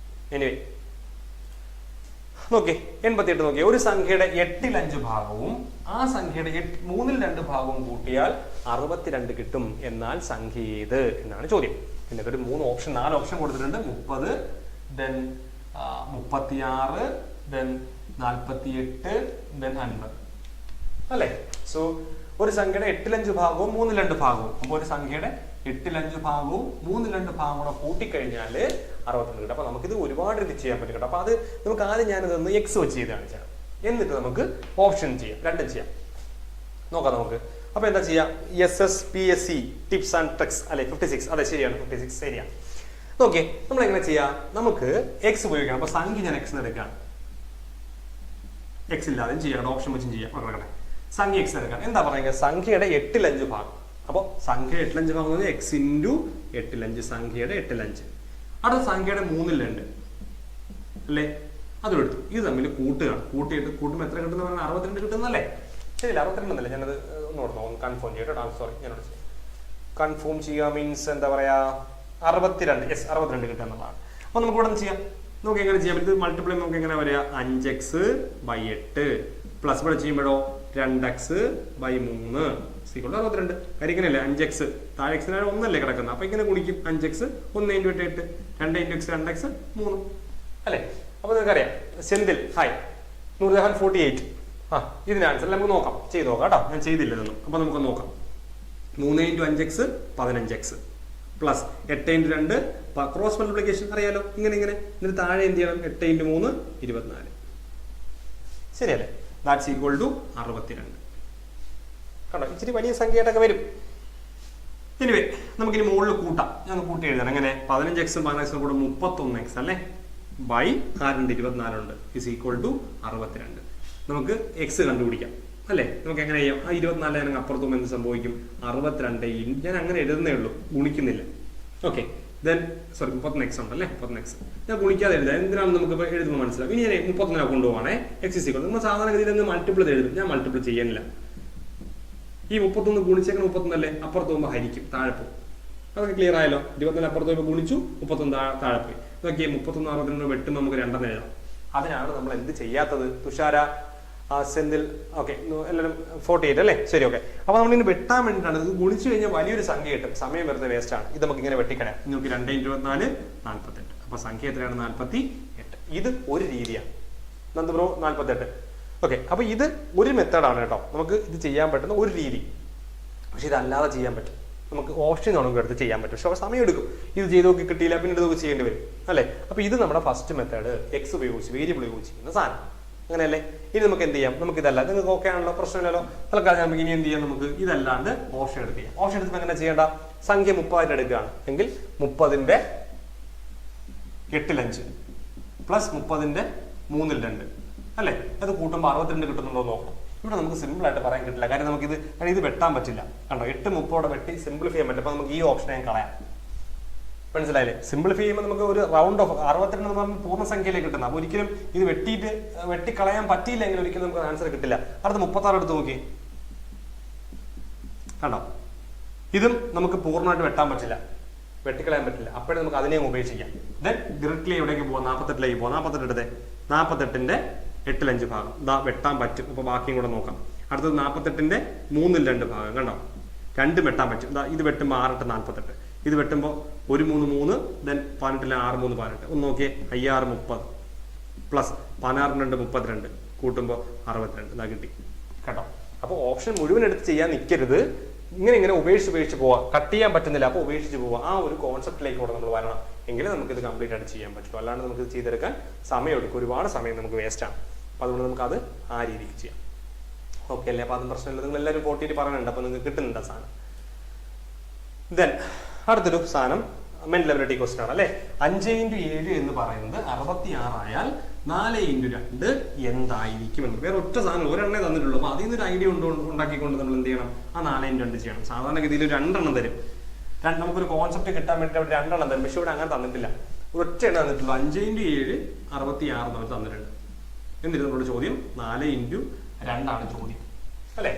എനിവേ നോക്കി 88 നോക്കി. ഒരു സംഖ്യയുടെ 8/5 ഭാഗവും ആ സംഖ്യയുടെ 3/2 ഭാഗവും കൂട്ടിയാൽ 62 കിട്ടും. എന്നാൽ സംഖ്യ ഏത് എന്നാണ് ചോദ്യം. പിന്നെ ഒരു 4 ഓപ്ഷൻ കൊടുത്തിട്ടുണ്ട്. 30 ദെൻ 36 ദെൻ 48 ദെൻ 50 അല്ലേ. സോ ഒരു സംഖ്യയുടെ 8/5 ഭാഗവും 3/2 ഭാഗവും. അപ്പോൾ ഒരു സംഖ്യയുടെ 8/5 ഭാഗവും 3/2 ഭാഗവും കൂടെ കൂട്ടിക്കഴിഞ്ഞാൽ 62 കിട്ടും. അപ്പൊ നമുക്കിത് ഒരുപാട് രീതി ചെയ്യാൻ പറ്റും കേട്ടോ. അപ്പൊ അത് നമുക്ക് ആദ്യം ഞാനിതൊന്ന് X വെച്ച് ചെയ്ത് കാണിച്ചാൽ, എന്നിട്ട് നമുക്ക് ഓപ്ഷൻ ചെയ്യാം. രണ്ടും ചെയ്യാം. നോക്കാം നമുക്ക്. അപ്പൊ എന്താ ചെയ്യാം? SSPSC ടിപ്സ് ആൻഡ് ട്രിക്സ് അല്ലെ. 56 അതെ ശരിയാണ്. 56 ശരിയാണ്. നോക്കിയേ, നമ്മൾ എങ്ങനെ ചെയ്യാം? നമുക്ക് X ഉപയോഗിക്കണം. അപ്പൊ സംഖ്യ ഞാൻ X എടുക്കാം. X ഇല്ലാതെ ചെയ്യാം. ഓപ്ഷൻ വെച്ചും ചെയ്യാം. മക്കളെ സംഖ്യ X എടുക്കാം. എന്താ പറയുക? സംഖ്യയുടെ 8/5 ഭാഗം. അപ്പോൾ സംഖ്യ 8/5 ഭാഗം X ഇൻറ്റു 8/5 സംഖ്യയുടെ 8/5. അടുത്ത സംഖ്യയുടെ 3/2 അല്ലേ. അതും എടുത്തു. ഇത് തമ്മിൽ കൂട്ടുകയാണ്. കൂട്ടുമ്പോൾ എത്ര കിട്ടുന്ന പറഞ്ഞാൽ 62 കിട്ടുന്നല്ലേ. ശരിയല്ല, 62 എന്നല്ലേ. ഞാനത് ഒന്ന് കൺഫേം ചെയ്യട്ടോ. സോറി, ഞാനോട് കൺഫേം ചെയ്യുക മീൻസ് എന്താ പറയാ 62. യെസ്, 62 കിട്ടുക എന്നുള്ളതാണ്. അപ്പൊ നമുക്ക് ഇവിടെ ചെയ്യാം. നമുക്ക് എങ്ങനെ ചെയ്യാം? ഇത് മൾട്ടിപ്ലൈ നമുക്ക് എങ്ങനെ പറയാ? 5x/8 പ്ലസ് ഇവിടെ ചെയ്യുമ്പോഴോ 2x/3 62. കാര്യം ഇങ്ങനെയല്ലേ. 5x താഴെ x 1 കിടക്കുന്നത്. അപ്പൊ ഇങ്ങനെ ഗുണിക്കും. 5x 1 × 8 2 × x 2x 3 അല്ലെ. അപ്പൊ നിങ്ങൾക്ക് അറിയാം. സെന്തിൽ ഹായ് നൂർജഹാൻ 48. ഇതിന് ആൻസർ നമുക്ക് നോക്കാം, ചെയ്ത് നോക്കാം കേട്ടോ. ഞാൻ ചെയ്തില്ല ഇതൊന്നും. അപ്പോൾ നമുക്ക് നോക്കാം. 3 × 5x 15x plus 8 × 2 cross multiplication അറിയാലോ, ഇങ്ങനെ ഇതിന് താഴെ എന്ത് ചെയ്യണം? 8 × 3 24. ശരിയല്ലേ? That's equal to 62. കണ്ടോ, ഇച്ചിരി വലിയ സംഖ്യയായിട്ടൊക്കെ വരും. എനിവേ നമുക്കിനി മുകളിൽ കൂട്ടാം. ഞാൻ കൂട്ടി എഴുതണം. എങ്ങനെ? 15x 15x കൂടെ 31x അല്ലേ, ബൈ 24 ഉണ്ട് ഇസ് ഈക്വൽ ടു 62. നമുക്ക് എക്സ് കണ്ടുപിടിക്കാം അല്ലേ? നമുക്ക് എങ്ങനെ ചെയ്യാം? ആ 24 ഞാൻ അപ്പുറത്തും എന്ത് സംഭവിക്കും? 62. ഞാൻ അങ്ങനെ എഴുതുന്നേ ഉള്ളൂ, ഗുണിക്കുന്നില്ല. ഓക്കെ, ദെൻ സോറി 31x ഉണ്ടല്ലേ, 31x ഞാൻ ഗുണിക്കാതെ എഴുതാം. എന്തിനാണ് നമുക്ക് എഴുതുമ്പോൾ മനസ്സിലാവും. ഇനി ഞാൻ 31 കൊണ്ടുപോകണേ. എക്സ് ഇസ് ഈക്വൽ, നമ്മൾ സാധാരണഗതിയിൽ നിന്ന് മൾട്ടിപ്പിൾ എഴുതും. ഞാൻ മൾട്ടിപ്പിൾ ചെയ്യാനില്ല. ഈ 31 ഗുണിച്ചേക്കുന്ന 31 അല്ലേ, അപ്പുറത്ത് പോകുമ്പോൾ ഹരിക്കും, താഴെ പോകും. അതൊക്കെ ക്ലിയർ ആയല്ലോ. 24 അപ്പുറത്ത് പോകുമ്പോൾ ഗുണിച്ചു, 31 താഴെ പോയി. നോക്കിയേ 33 62 വെട്ടുമ്പോൾ നമുക്ക് 2 എഴുതാം. അതിനാണ് നമ്മൾ എന്ത് ചെയ്യാത്തത്? തുഷാര, സെന്തിൽ, ഓക്കെ എല്ലാവരും 48 അല്ലേ? ശരി, ഓക്കെ. അപ്പോൾ നമ്മളിങ്ങനെ വെട്ടാൻ വേണ്ടിയിട്ടാണ്. ഇത് ഗുണിച്ചു കഴിഞ്ഞാൽ വലിയൊരു സംഖ്യ കിട്ടും, സമയം വെറുതെ വേസ്റ്റ് ആണ്. ഇത് നമുക്ക് ഇങ്ങനെ വെട്ടിക്കളയാം. നമുക്ക് 2 × 24 48. അപ്പോൾ സംഖ്യ എത്രയാണ്? 48. ഇത് ഒരു രീതിയാണ്. നന്ദബ്രോ 48. ഓക്കെ, അപ്പോൾ ഇത് ഒരു മെത്തേഡാണ് കേട്ടോ. നമുക്ക് ഇത് ചെയ്യാൻ പറ്റുന്ന ഒരു രീതി. പക്ഷെ ഇതല്ലാതെ ചെയ്യാൻ പറ്റും. നമുക്ക് ഓപ്ഷൻ നമുക്ക് എടുത്ത് ചെയ്യാൻ പറ്റും. പക്ഷെ സമയം എടുക്കും. ഇത് ചെയ്ത് നോക്കി കിട്ടിയില്ല, പിന്നീട് ഇതൊക്കെ ചെയ്യേണ്ടി വരും അല്ലേ? അപ്പോൾ ഇത് നമ്മുടെ ഫസ്റ്റ് മെത്തേഡ്, എക്സ് ഉപയോഗിച്ച് വേരിയബിൾ ഉപയോഗിച്ച് ചെയ്യുന്ന സാധനം. അങ്ങനെയല്ലേ? ഇനി നമുക്ക് എന്ത് ചെയ്യാം? നമുക്ക് ഇതല്ല, നിങ്ങൾക്ക് ഓക്കെ ആണല്ലോ, പ്രശ്നമില്ലല്ലോ. തൽക്കാലം നമുക്ക് ഇനി എന്ത് ചെയ്യാം? നമുക്ക് ഇതല്ലാണ്ട് ഓപ്ഷൻ എടുക്കുക. ഓപ്ഷൻ എടുത്തപ്പോൾ എങ്ങനെ ചെയ്യേണ്ട? സംഖ്യ 30 എടുക്കുകയാണ് എങ്കിൽ 30ന്റെ 8/5 പ്ലസ് 30ന്റെ 3/2 അല്ലേ? അത് കൂട്ടുമ്പോൾ 62 കിട്ടുന്നുണ്ടോ നോക്കണം. ഇവിടെ നമുക്ക് സിമ്പിൾ ആയിട്ട് പറയാൻ കിട്ടില്ല. കാര്യം നമുക്കിത് ഇത് വെട്ടാൻ പറ്റില്ല. കണ്ടോ, 8 30 വെട്ടി സിംപ്ലിഫൈ ചെയ്യാൻ പറ്റും. അപ്പോൾ നമുക്ക് ഈ ഓപ്ഷൻ ഞാൻ കളയാം. മനസ്സിലായില്ലേ? സിംപ്ലിഫൈ ചെയ്യുമ്പോൾ നമുക്ക് ഒരു റൗണ്ട് ഓഫ് 62 എന്ന് പറഞ്ഞാൽ പൂർണ്ണസംഖ്യയിലേക്ക് കിട്ടുന്നത്. അപ്പോൾ ഒരിക്കലും ഇത് വെട്ടിക്കളയാൻ പറ്റിയില്ലെങ്കിൽ ഒരിക്കലും നമുക്ക് ആൻസർ കിട്ടില്ല. അടുത്ത 36 എടുത്ത് നോക്കി. കണ്ടോ, ഇതും നമുക്ക് പൂർണ്ണമായിട്ട് വെട്ടാൻ പറ്റില്ല, വെട്ടിക്കളയാൻ പറ്റില്ല. അപ്പോഴേ നമുക്ക് അതിനെയും ഉപേക്ഷിക്കാം. ദെൻ ഡയറക്ട്ലി എവിടേക്ക് പോവാം? 48ലേക്ക് പോവാം. 48 എടുത്തേ. 48ന്റെ 8/5 ഭാഗം ഇതാ വെട്ടാൻ പറ്റും. അപ്പോൾ ബാക്കിയും കൂടെ നോക്കാം. അടുത്തത് 48ന്റെ 3/2 ഭാഗം. കണ്ടോ, 2 വെട്ടാൻ പറ്റും. ഇതാ ഇത് വെട്ടുമ്പോൾ 6 8 48. ഇത് വെട്ടുമ്പോൾ 1 3 3 ദെൻ 18 6 3 18. ഒന്ന് നോക്കിയേ, 5 6 30 പ്ലസ് 16 2 32 കൂട്ടുമ്പോൾ 62. ഇതാ കിട്ടി. കേട്ടോ, അപ്പോൾ ഓപ്ഷൻ മുഴുവൻ എടുത്ത് ചെയ്യാൻ നിൽക്കരുത്. ഇങ്ങനെ ഉപേക്ഷിച്ച് പോവാം. കട്ട് ചെയ്യാൻ പറ്റുന്നില്ല, അപ്പോൾ ഉപേക്ഷിച്ച് പോവാം. ആ ഒരു കോൺസെപ്റ്റിലേക്ക് കൂടെ നമ്മൾ വരണം. എങ്കിലും നമുക്കിത് കംപ്ലീറ്റ് ആയിട്ട് ചെയ്യാൻ പറ്റും. അല്ലാണ്ട് നമുക്ക് ഇത് ചെയ്തെടുക്കാൻ സമയം എടുക്കും. ഒരുപാട് സമയം നമുക്ക് വേസ്റ്റ് ആണ്. അപ്പോൾ അതുകൊണ്ട് നമുക്കത് ആ രീതിക്ക് ചെയ്യാം. ഓക്കെ അല്ലേ? അപ്പോൾ അതും പ്രശ്നമില്ല. നിങ്ങൾ എല്ലാവരും 48 പറയുന്നുണ്ട്. അപ്പോൾ നിങ്ങൾക്ക് കിട്ടുന്നുണ്ട് ആ സാധനം. ദെൻ അടുത്തൊരു സാധനം മെന്റൽ എബിലിറ്റി ക്വസ്റ്റ്യൻ ആണ് അല്ലേ? 5 × 7 എന്ന് പറയുന്നത് 66 ആയാൽ 4 × 2 എന്തായിരിക്കും എന്ന്. വേറെ ഒറ്റ സാധനം ഒരെണ്ണേ തന്നിട്ടുള്ളൂ. അപ്പോൾ അതിൽ നിന്നൊരു ഐഡിയ ഉണ്ടാക്കിക്കൊണ്ട് നമ്മൾ എന്ത് ചെയ്യണം? ആ 4 × 2 ചെയ്യണം. സാധാരണഗതിയിൽ 2 എണ്ണം തരും. നമുക്കൊരു കോൺസെപ്റ്റ് കിട്ടാൻ വേണ്ടി അവിടെ 2 എണ്ണം തരും. പക്ഷെ ഇവിടെ അങ്ങനെ തന്നിട്ടില്ല, ഒറ്റ എണ്ണം തന്നിട്ടുള്ളൂ. 5 × 7 66 നമ്മൾ തന്നിട്ടുണ്ട്. എന്നിട്ട് നമ്മുടെ ചോദ്യം 4 × 2 ചോദ്യം അല്ലേ?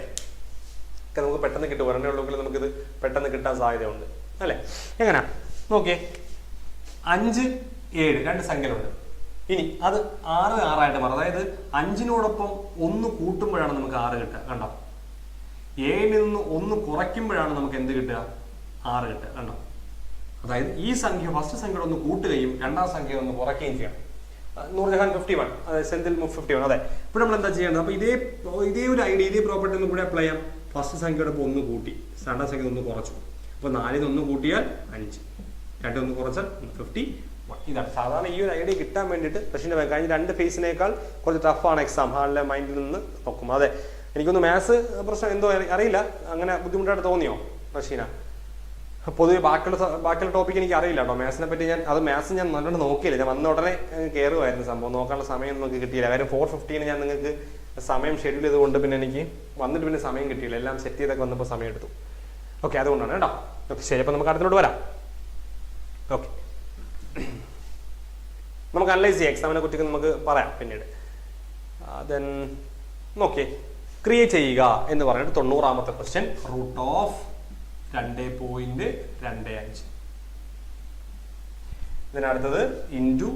നമുക്ക് പെട്ടെന്ന് കിട്ടും. ഒരെണ്ണേ ഉള്ളെങ്കിൽ നമുക്കിത് പെട്ടെന്ന് കിട്ടാൻ സാധ്യതയുണ്ട് അല്ലേ? എങ്ങനെയാ നോക്കിയേ, 5 7 2 സംഖ്യകളുണ്ട്. ഇനി അത് 6 6 മാറും. അതായത് 5നോടൊപ്പം 1 കൂട്ടുമ്പോഴാണ് നമുക്ക് 6 കിട്ടുക. കണ്ടോ, 7ൽ നിന്ന് 1 കുറയ്ക്കുമ്പോഴാണ് നമുക്ക് എന്ത് കിട്ടുക? 6 കിട്ടുക. കണ്ടോ, അതായത് ഈ സംഖ്യ ഫസ്റ്റ് സംഖ്യയുടെ 1 കൂട്ടുകയും രണ്ടാം സംഖ്യ 1 കുറയ്ക്കുകയും ചെയ്യണം. നൂർജഹാൻ 51, അതായത് സെന്തിൽ 51. അതെ, ഇപ്പോൾ നമ്മൾ എന്താ ചെയ്യേണ്ടത്? അപ്പോൾ ഇതേ ഒരു ഐഡിയ, ഇതേ പ്രോപ്പർട്ടി ഒന്ന് കൂടെ അപ്ലൈ ചെയ്യാം. ഫസ്റ്റ് സംഖ്യയുടെ 1 കൂട്ടി, രണ്ടാം സംഖ്യ 1 കുറച്ചു. അപ്പോൾ 4ൽ നിന്ന് 1 കൂട്ടിയാൽ 5, 2 1 കുറച്ചാൽ 51. ഇതാണ് സാധാരണ ഈ ഒരു ഐഡിയ കിട്ടാൻ വേണ്ടിയിട്ട്. പക്ഷേ കഴിഞ്ഞ 2 ഫേസിനേക്കാൾ കുറച്ച് ടഫാണ് എക്സാം. ഹാളിലെ മൈൻഡിൽ നിന്ന് നോക്കും. അതെ, എനിക്കൊന്ന് മാത്സ് പ്രശ്നം എന്തോ അറിയില്ല, അങ്ങനെ ബുദ്ധിമുട്ടായിട്ട് തോന്നിയോ റഷീന? പൊതുവെ ബാക്കിയുള്ള ടോപ്പിക്ക് എനിക്ക് അറിയില്ല കേട്ടോ. മാത്സിനെ പറ്റി മാത്സ് ഞാൻ നല്ലോണം നോക്കിയില്ല. ഞാൻ വന്ന ഉടനെ കയറുമായിരുന്നു. സംഭവം നോക്കാനുള്ള സമയം നമുക്ക് കിട്ടിയില്ല. കാര്യം 4:15 ഞാൻ നിങ്ങൾക്ക് സമയം ഷെഡ്യൂൾ ചെയ്തുകൊണ്ട് പിന്നെ എനിക്ക് വന്നിട്ട് പിന്നെ സമയം കിട്ടിയില്ല. എല്ലാം സെറ്റ് ചെയ്തൊക്കെ വന്നപ്പോൾ സമയം എടുത്തു. ഓക്കെ, അതുകൊണ്ടാണ് കേട്ടോ. ഓക്കെ, ശരി. അപ്പോൾ നമുക്ക് അടുത്തോട്ട് വരാം. ഓക്കെ, നമുക്ക് അനലൈസ് ചെയ്യാം. എക്സാമിനെ കുറിച്ച് നമുക്ക് പറയാം പിന്നീട്. ദെൻ നോക്കിയേ, ക്രിയേറ്റ് ചെയ്യുക എന്ന് പറഞ്ഞിട്ട് 90ാമത്തെ ക്വസ്റ്റ്യൻ, √2.25. ഇതിനടുത്തത് ഇൻറ്റു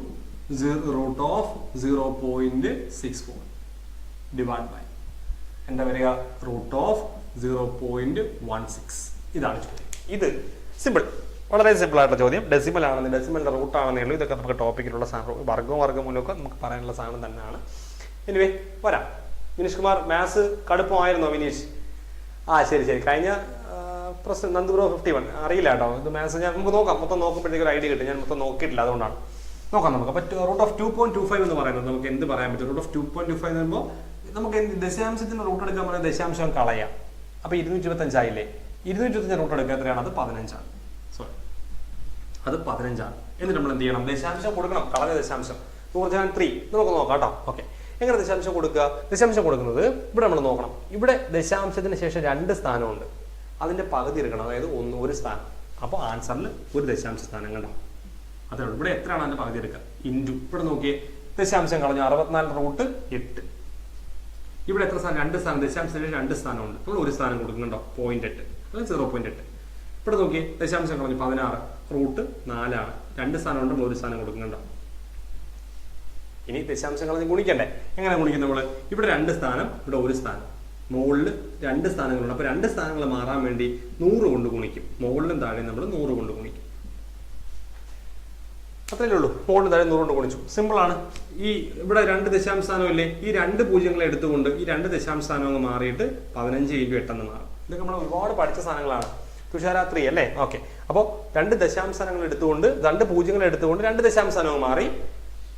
√0.64 ഡിവൈഡ് ബൈ എന്താ വരിക? √0.16. ഇതാണ് ചോദ്യം. ഇത് സിമ്പിൾ, വളരെ സിമ്പിൾ ആയിട്ടുള്ള ചോദ്യം. ഡെസിമൽ ആണെന്ന്, ഡെസിമലിന്റെ റൂട്ട് ആണെന്നേ ഉള്ളൂ. ഇതൊക്കെ നമുക്ക് ടോപ്പിക്കിലുള്ള സാധനം, വർഗമൂലമൊക്കെ നമുക്ക് പറയാനുള്ള സാധനം തന്നെയാണ്. എനിവേ വരാം. വിനീഷ് കുമാർ മാത്സ് കടുപ്പമായിരുന്നോ വിനീഷ്? ശരി കഴിഞ്ഞ പ്രശ്നം നന്ദുബ്രോ 51 അറിയില്ല കേട്ടോ. ഇത് മാത്സ് ഞാൻ നമുക്ക് നോക്കാം, മൊത്തം നോക്കുമ്പോഴത്തേക്ക് ഒരു ഐഡിയ കിട്ടും. ഞാൻ മൊത്തം നോക്കിയിട്ടില്ല, അതുകൊണ്ടാണ്. നോക്കാം നമുക്ക്. അപ്പോൾ √2.25 എന്ന് പറയുന്നത് നമുക്ക് എന്ത് പറയാൻ പറ്റും? √2.25 എന്ന് പറയുമ്പോൾ നമുക്ക് ദശാംശത്തിന്റെ റൂട്ട് എടുക്കാൻ പറഞ്ഞാൽ ദശാംശം കളയാം. അപ്പോൾ 225 ആയില്ലേ? 225 റൂട്ട് എടുക്കുക എത്രയാണ്? അത് 15 ആണ്. സോറി, അത് 15 ആണ്. എന്നിട്ട് നമ്മൾ എന്ത് ചെയ്യണം? ദശാംശം കൊടുക്കണം. കളഞ്ഞ ദശാംശം 100 നമുക്ക് നോക്കാം കേട്ടോ. ഓക്കെ, എങ്ങനെ ദശാംശം കൊടുക്കുക? ദശാംശം കൊടുക്കുന്നത് ഇവിടെ നമ്മൾ നോക്കണം. ഇവിടെ ദശാംശത്തിന് ശേഷം 2 സ്ഥാനമുണ്ട്, അതിന്റെ പകുതി എടുക്കണം, അതായത് ഒരു സ്ഥാനം. അപ്പോൾ ആൻസറിൽ ഒരു ദശാംശ സ്ഥാനം കണ്ടോ? അതേ ഉള്ളൂ. ഇവിടെ എത്രയാണ് അതിന്റെ പകുതി എടുക്കുക? ഇൻറ്റു ഇവിടെ നോക്കിയേ, ദശാംശം കളഞ്ഞു 64√8. ഇവിടെ എത്ര സ്ഥാനം? 2 സ്ഥാനം. ദശാംശത്തിന് 2 സ്ഥാനമുണ്ട്, നമ്മൾ ഒരു സ്ഥാനം കൊടുക്കുന്നുണ്ടോ? 0.8, അത് 0.8. ഇവിടെ നോക്കിയേ, ദശാംശം കളഞ്ഞു 16√4 ആണ്. 2 സ്ഥാനം ഉണ്ട്, നമ്മൾ ഒരു സ്ഥാനം കൊടുക്കുന്നുണ്ടോ? ഇനി ദശാംശങ്ങൾ ഗുണിക്കണ്ടേ? എങ്ങനെ ഗുണിക്കും നമ്മൾ? ഇവിടെ 2 സ്ഥാനം, ഇവിടെ ഒരു സ്ഥാനം, മുകളിൽ 2 സ്ഥാനങ്ങളുണ്ട്. അപ്പോൾ 2 സ്ഥാനങ്ങൾ മാറാൻ വേണ്ടി 100 കൊണ്ട് ഗുണിക്കും. മുകളിലും താഴെ നമ്മൾ 100 കൊണ്ട് ഗുണിക്കും. അത്രയല്ലേ ഉള്ളൂ. മുകളിലും താഴെ 100 കൊണ്ട് ഗുണിച്ചു. സിമ്പിൾ ആണ്. ഈ ഇവിടെ 2 ദശാംശ സ്ഥാനം ഇല്ലേ? ഈ 2 പൂജ്യങ്ങളെ എടുത്തുകൊണ്ട് ഈ 2 ദശാംശ സ്ഥാനം അങ്ങ് മാറിയിട്ട് 15 × 8 എന്ന് മാറും. ഇതൊക്കെ നമ്മൾ ഒരുപാട് പഠിച്ച സാധനങ്ങളാണ്. തുഷാരാത്രി അല്ലേ? ഓക്കെ, അപ്പോൾ 2 ദശാംശ സ്ഥാനങ്ങൾ എടുത്തുകൊണ്ട് 2 പൂജ്യങ്ങൾ എടുത്തുകൊണ്ട് 2 ദശാംശ സ്ഥാനം മാറി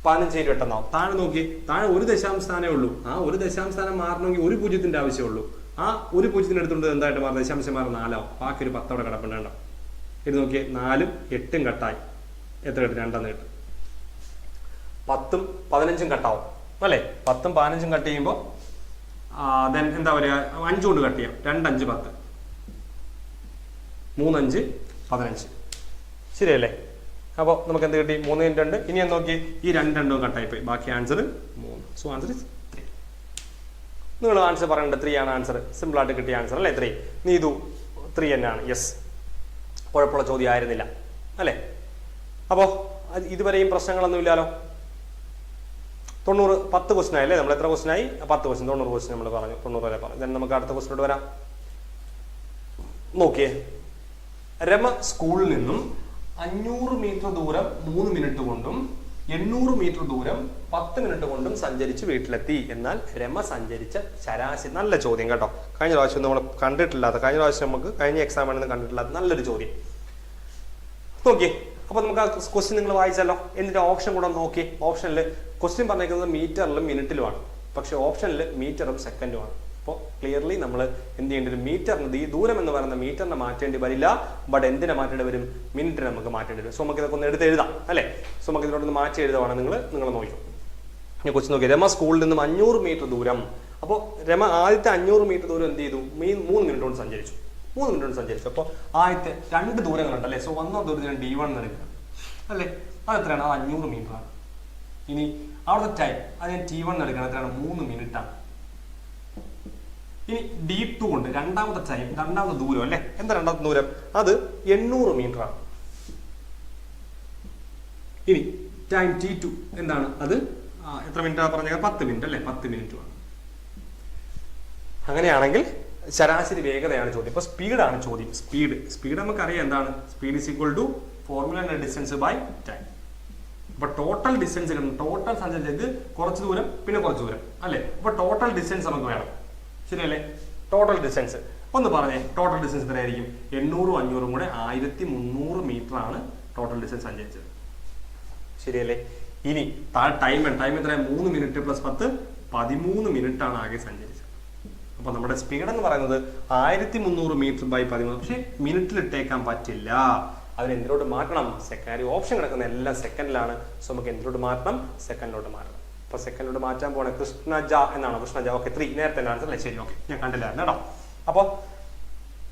15 × 8 എന്നാവും. താഴെ നോക്കി, താഴെ ഒരു ദശാംശ സ്ഥാനമേ ഉള്ളൂ. ആ ഒരു ദശാംശ സ്ഥാനം മാറണമെങ്കിൽ ഒരു പൂജ്യത്തിന്റെ ആവശ്യമുള്ളൂ. ആ ഒരു പൂജ്യത്തിന് എടുത്തുകൊണ്ട് എന്തായിട്ട് മാറും? ദശാംശം മാറും 4 ആവും. ബാക്കി ഒരു 10 അവിടെ കിടപ്പുണ്ടോ? ഇത് നോക്കിയേ, 4ഉം 8ഉം കട്ടായി. എത്ര കിട്ടും? 2 കിട്ടും. 10ഉം 15ഉം കട്ടാവും അല്ലേ? 10ഉം 15ഉം കട്ട് ചെയ്യുമ്പോൾ ദെൻ എന്താ പറയുക? 5 കൊണ്ട് കട്ട് ചെയ്യാം. 2 5 10, 3 5 15. ശരിയല്ലേ? അപ്പോൾ നമുക്ക് എന്ത് കിട്ടി? 3 × 2. ഇനി എന്ന് നോക്കി, ഈ 2 കട്ടായിപ്പോയി. ബാക്കി ആൻസർ 3. So answer 3. നിങ്ങൾ ആൻസർ പറയേണ്ടത് 3 ആണ് ആൻസർ. സിമ്പിളായിട്ട് കിട്ടിയ ആൻസർ അല്ലേ 3? നീതു 3 തന്നെയാണ്. യെസ്, കുഴപ്പമുള്ള ചോദ്യം ആയിരുന്നില്ല അല്ലേ? അപ്പോൾ ഇതുവരെയും പ്രശ്നങ്ങളൊന്നും ഇല്ലല്ലോ. 90 10 ക്വസ്റ്റൻ ആയില്ലേ? നമ്മൾ എത്ര ക്വസ്റ്റൻ ആയി? 10 ക്വസ്റ്റൻ. 90 ക്വസ്റ്റൻ നമ്മൾ പറഞ്ഞു, 90 വരെ പറഞ്ഞു. ദെൻ നമുക്ക് അടുത്ത ക്വസ്റ്റനോട് വരാം. നോക്കിയേ, രമ സ്കൂളിൽ നിന്നും 500 മീറ്റർ ദൂരം 3 മിനിറ്റ് കൊണ്ടും 800 മീറ്റർ ദൂരം 10 മിനിറ്റ് കൊണ്ടും സഞ്ചരിച്ച് വീട്ടിലെത്തി. എന്നാൽ രമ സഞ്ചരിച്ച ശരാശരി. നല്ല ചോദ്യം കേട്ടോ. കഴിഞ്ഞ പ്രാവശ്യം നമ്മൾ കണ്ടിട്ടില്ലാത്ത, കഴിഞ്ഞ പ്രാവശ്യം നമുക്ക് കഴിഞ്ഞ എക്സാമിൽ കണ്ടിട്ടില്ലാത്ത നല്ലൊരു ചോദ്യം. നോക്കിയേ, അപ്പൊ നമുക്ക് ആ ക്വസ്റ്റ്യൻ നിങ്ങൾ വായിച്ചല്ലോ. എന്നിട്ട് ഓപ്ഷൻ കൂടെ നോക്കി. ഓപ്ഷനിൽ ക്വസ്റ്റ്യൻ പറഞ്ഞേക്കുന്നത് മീറ്ററിലും മിനിറ്റിലുമാണ്, പക്ഷെ ഓപ്ഷനിൽ മീറ്ററും സെക്കൻഡുമാണ്. അപ്പോൾ ക്ലിയർലി നമ്മൾ എന്ത് ചെയ്യേണ്ടി വരും? മീറ്ററിന് ഈ ദൂരം എന്ന് പറയുന്ന മീറ്ററിനെ മാറ്റേണ്ടി വരില്ല, ബട്ട് എന്തിനെ മാറ്റേണ്ടി വരും? മിനിറ്റിനെ നമുക്ക് മാറ്റേണ്ടി വരും. സോ നമുക്ക് ഇതൊക്കെ ഒന്ന് എടുത്ത് എഴുതാം അല്ലേ? സോ നമുക്ക് ഇതിനോടൊന്ന് മാറ്റി എഴുതുവാണ്. നിങ്ങൾ നോക്കും. ഞാൻ ക്വസ്റ്റ്യൻ നോക്കി. രമ സ്കൂളിൽ നിന്നും 500 മീറ്റർ ദൂരം. അപ്പോൾ രമ ആദ്യത്തെ 500 മീറ്റർ ദൂരം എന്ത് ചെയ്തു? 3 മിനിറ്റ് കൊണ്ട് സഞ്ചരിച്ചു. 3 മിനിറ്റ് കൊണ്ട് സഞ്ചരിച്ചു. അപ്പോൾ ആദ്യത്തെ 2 ദൂരങ്ങളുണ്ട് അല്ലേ? സോ 1 ദൂരത്തിന് D1 എടുക്കുക അല്ലേ? അത് എത്രയാണ്? അത് 500 മീറ്റർ ആണ്. ഇനി അവിടുത്തെ ടൈം അത് ഞാൻ T1 എടുക്കണം. എത്രയാണ്? 3 മിനിറ്റ് ആണ്. ഇനി D2 ഉണ്ട്, രണ്ടാമത്തെ ടൈം, രണ്ടാമത്തെ ദൂരം അല്ലേ? എന്താ രണ്ടാമത്തെ ദൂരം? അത് 800 മീറ്റർ ആണ്. ഇനി ടൈം T2 എന്താണ്? അത് എത്ര മിനിറ്റ് പറഞ്ഞാൽ? 10 മിനിറ്റ് അല്ലേ? 10 മിനിറ്റ് ആണ്. അങ്ങനെയാണെങ്കിൽ ശരാശരി വേഗതയാണ് ചോദ്യം. ഇപ്പൊ സ്പീഡാണ് ചോദ്യം. സ്പീഡ് നമുക്കറിയാം എന്താണ്? Speed is equal to formula distance by time. അപ്പൊ ടോട്ടൽ ഡിസ്റ്റൻസ് കിട്ടും. ടോട്ടൽ സഞ്ചരിച്ചത് കുറച്ച് ദൂരം പിന്നെ കുറച്ച് ദൂരം അല്ലേ? അപ്പൊ ടോട്ടൽ ഡിസ്റ്റൻസ് നമുക്ക് വേണം. ശരിയല്ലേ? ടോട്ടൽ ഡിസ്റ്റൻസ് ഒന്ന് പറഞ്ഞേ. ടോട്ടൽ ഡിസ്റ്റൻസ് എത്രയായിരിക്കും? 800 500 കൂടെ 1300 മീറ്റർ ആണ് ടോട്ടൽ ഡിസ്റ്റൻസ് സഞ്ചരിച്ചത്. ശരിയല്ലേ? ഇനി ടൈം എത്രയാണ്? 3 മിനിറ്റ് പ്ലസ് 10 13 മിനിറ്റ് ആണ് ആകെ സഞ്ചരിച്ചത്. അപ്പൊ നമ്മുടെ സ്പീഡ് എന്ന് പറയുന്നത് 1300 മീറ്റർ ബൈ 13. പക്ഷെ മിനിറ്റിൽ ഇട്ടേക്കാൻ പറ്റില്ല. അതിന് എന്തിലോട്ട് മാറ്റണം? സെക്കൻഡ്. ഓപ്ഷൻ കിടക്കുന്ന എല്ലാം സെക്കൻഡിലാണ്. സോ നമുക്ക് എന്തിലോട്ട് മാറ്റണം? സെക്കൻഡിലോട്ട് മാറ്റണം. അപ്പൊ സെക്കൻഡിലോട്ട് മാറ്റാൻ പോണേ കൃഷ്ണജ എന്നാണ്. കൃഷ്ണജ. ഓക്കെ, 3 നേരത്തെ ആൻസർ അല്ലേ? ശരി, ഓക്കെ, ഞാൻ കണ്ടില്ലായിരുന്നു കേട്ടോ. അപ്പോൾ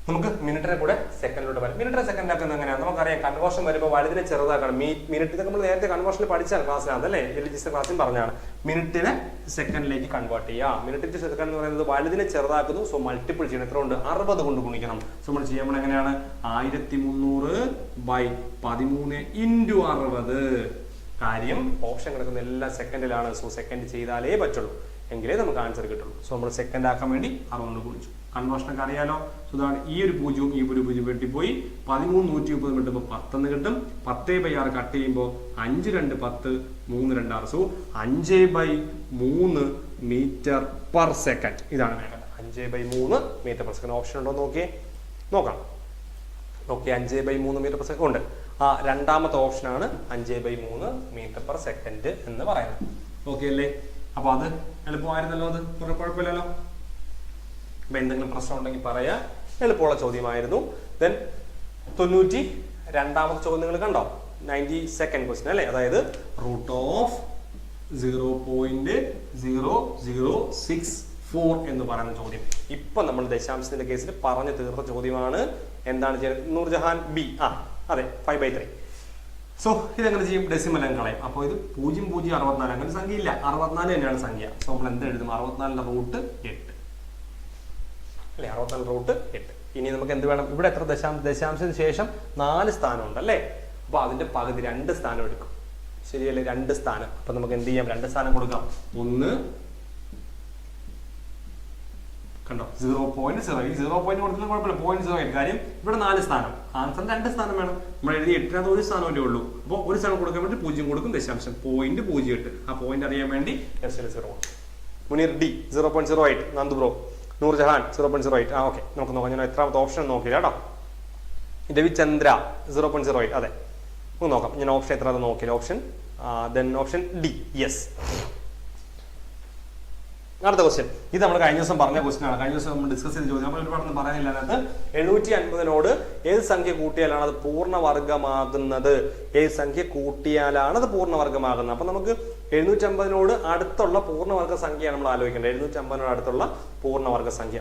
നമുക്ക് മിനിറ്റിനെ കൂടെ സെക്കൻഡിലോട്ട് വരാം. മിനിറ്റിനെ സെക്കൻഡ് ആക്കുന്നത് എങ്ങനെയാണ്? നമുക്കറിയാം കൺവേർഷൻ വരുമ്പോൾ വലുതിനെ ചെറുതാക്കണം. മിനിറ്റ് ഇതൊക്കെ നമ്മൾ നേരത്തെ കൺവേർഷനിൽ പഠിച്ചാൽ ക്ലാസ്സിലാണ് അതല്ലേ? എലിജിസ്റ്റർ ക്ലാസ്സിൽ പറഞ്ഞാണ് മിനിറ്റിനെ സെക്കൻഡിലേക്ക് കൺവേർട്ട് ചെയ്യുക. മിനിറ്റ് ടു സെക്കൻഡ് എന്ന് പറയുന്നത് വലുതിനെ ചെറുതാക്കുന്നു. സോ മൾട്ടിപ്പിൾ ചെയ്യണം. എത്ര കൊണ്ട്? 60 കൊണ്ട് ഗുണിക്കണം. സോ നമ്മൾ ചെയ്യുമ്പോൾ എങ്ങനെയാണ്? 1300 ബൈ 13 ഇൻറ്റു 60. കാര്യം ഓപ്ഷൻ കിടക്കുന്ന എല്ലാം സെക്കൻഡിലാണ്. സോ സെക്കൻഡ് ചെയ്താലേ പറ്റുള്ളൂ, എങ്കിലേ നമുക്ക് ആൻസർ കിട്ടുള്ളൂ. സോ നമ്മൾ സെക്കൻഡ് ആക്കാൻ വേണ്ടി 60 കൊണ്ട് ഗുണിച്ചു. കൺവേർഷനൊക്കെ അറിയാലോ. സോ ഇതാണ് ഈ ഒരു പൂജ്യവും ഈ ഒരു പൂജ്യം വെട്ടിപ്പോയി 13/130 കിട്ടുമ്പോൾ 10 എന്ന് കിട്ടും. 10/6 കട്ട് ചെയ്യുമ്പോൾ 5 2 10 3 2 6. സോ 5/3 മീറ്റർ പെർ സെക്കൻഡ് ഇതാണ് വേണ്ടത്. 5/3 മീറ്റർ പെർ സെക്കൻഡ്. ഓപ്ഷൻ ഉണ്ടോ നോക്കിയേ, നോക്കാം. ഓക്കെ, 5/3 മീറ്റർ പെർ സെക്കൻഡ് ഉണ്ട്. ആ രണ്ടാമത്തെ ഓപ്ഷനാണ് 5/3 മീറ്റർ പെർ സെക്കൻഡ് എന്ന് പറയുന്നത്. ഓക്കെ അല്ലേ? അപ്പൊ അത് എളുപ്പമായിരുന്നല്ലോ, അത് കുഴപ്പമില്ലല്ലോ. അപ്പൊ എന്തെങ്കിലും പ്രശ്നം ഉണ്ടെങ്കിൽ പറയാ. എളുപ്പമുള്ള ചോദ്യമായിരുന്നു. ദെൻ 92ാമത്തെ ചോദ്യം നിങ്ങൾ കണ്ടോ? 92nd ക്വസ്റ്റ്യൻ അല്ലേ? അതായത് റൂട്ട് ഓഫ് 0.0064 എന്ന് പറയുന്ന ചോദ്യം. ഇപ്പൊ നമ്മൾ ദശാംശത്തിന്റെ കേസിൽ പറഞ്ഞു തീർത്ത ചോദ്യമാണ്. എന്താണ് ചെയ്യുന്നത്? നൂർജഹാൻ ബി. അതെ, 5/3. സോ ഇതെങ്ങനെ ചെയ്യും? ഡെസിമൽ അങ്ങ് കളയും. അപ്പോൾ ഇത് 0064 അങ്ങനെ സംഖ്യ ഇല്ല, 64 തന്നെയാണ് സംഖ്യ. സോ നമ്മൾ എന്ത് എഴുതും? 64ന്റെ റൂട്ട് 8 അല്ലെ? 64 റൂട്ട് 8. ഇനി നമുക്ക് എന്ത് വേണം? ഇവിടെ എത്ര ദശാംശത്തിന് ശേഷം 4 സ്ഥാനം ഉണ്ട് അല്ലേ? അപ്പൊ അതിന്റെ പകുതി 2 സ്ഥാനം എടുക്കും. ശരിയല്ലേ? 2 സ്ഥാനം. അപ്പൊ നമുക്ക് എന്ത് ചെയ്യാം? 2 സ്ഥാനം കൊടുക്കാം. 1 കണ്ടോ 0.0. ഈ 0 പോയിന്റ് കൊടുത്താലും കുഴപ്പമില്ല, 0.08. കാര്യം ഇവിടെ 4 സ്ഥാനം, ആൻസറിന് 2 സ്ഥാനം വേണം. നമ്മൾ എഴുതി 8-നകത്ത് 1 സ്ഥാനമല്ലേ ഉള്ളൂ. അപ്പോൾ 1 സ്ഥാനം കൊടുക്കാൻ വേണ്ടി 0 കൊടുക്കും, ദശാംശം 0.08. ആ പോയിന്റ് അറിയാൻ വേണ്ടി S0. Muneer D 0.08. Nandu bro, Noorjahan 0.08. Okay, നമുക്ക് നോക്കാം. ഞാൻ എത്രാമത്തെ ഓപ്ഷൻ നോക്കില്ല കേട്ടോ. രവിചന്ദ്ര 0.08. അതെ, നമുക്ക് നോക്കാം. ഞാൻ ഓപ്ഷൻ എത്ര നോക്കില്ല. Option option D, yes. അടുത്ത ക്വസ്റ്റ്യൻ. ഇത് നമ്മൾ കഴിഞ്ഞ ദിവസം പറഞ്ഞ ക്വസ്റ്റ്യൻ ആണ്. കഴിഞ്ഞ ദിവസം നമ്മൾ ഡിസ്കസ് ചെയ്ത ചോദ്യം. നമ്മൾ ഒരുപാടൊന്നും പറയാനില്ല. അതിനകത്ത് 750 ഏത് സംഖ്യ കൂട്ടിയാലാണ് അത് പൂർണ്ണവർഗമാകുന്നത്? ഏത് സംഖ്യ കൂട്ടിയാലാണ് അത് പൂർണ്ണവർഗമാകുന്നത്? അപ്പൊ നമുക്ക് 750 അടുത്തുള്ള പൂർണ്ണവർഗ സംഖ്യയാണ് നമ്മൾ ആലോചിക്കേണ്ടത്. 750 അടുത്തുള്ള പൂർണ്ണവർഗ സംഖ്യ.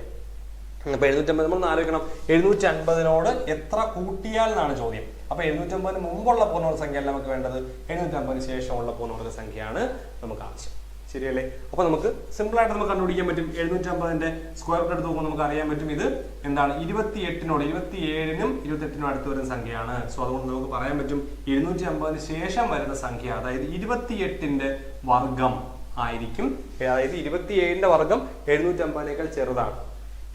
അപ്പൊ 750 നമ്മൾ ആലോചിക്കണം. 750 എത്ര കൂട്ടിയാൽ എന്നാണ് ചോദ്യം. അപ്പൊ 750 മുമ്പുള്ള പൂർണ്ണവർഗ സംഖ്യയല്ല നമുക്ക് വേണ്ടത്, 750 ശേഷമുള്ള പൂർണ്ണവർഗ സംഖ്യയാണ് നമുക്ക് ആവശ്യം. ശരിയല്ലേ? അപ്പൊ നമുക്ക് സിമ്പിൾ ആയിട്ട് നമുക്ക് കണ്ടുപിടിക്കാൻ പറ്റും. 750ന്റെ സ്ക്വയർ റൂട്ട് എടുത്ത് നോക്കുമ്പോൾ നമുക്ക് അറിയാൻ പറ്റും ഇത് എന്താണ്? 27-നോട് 27-നും 28-നും അടുത്ത് വരുന്ന സംഖ്യയാണ്. സോ അതുകൊണ്ട് നമുക്ക് പറയാൻ പറ്റും 750 ശേഷം വരുന്ന സംഖ്യ, അതായത് 28ന്റെ വർഗം ആയിരിക്കും. അതായത് 27ന്റെ വർഗം 750-നേക്കാൾ ചെറുതാണ്.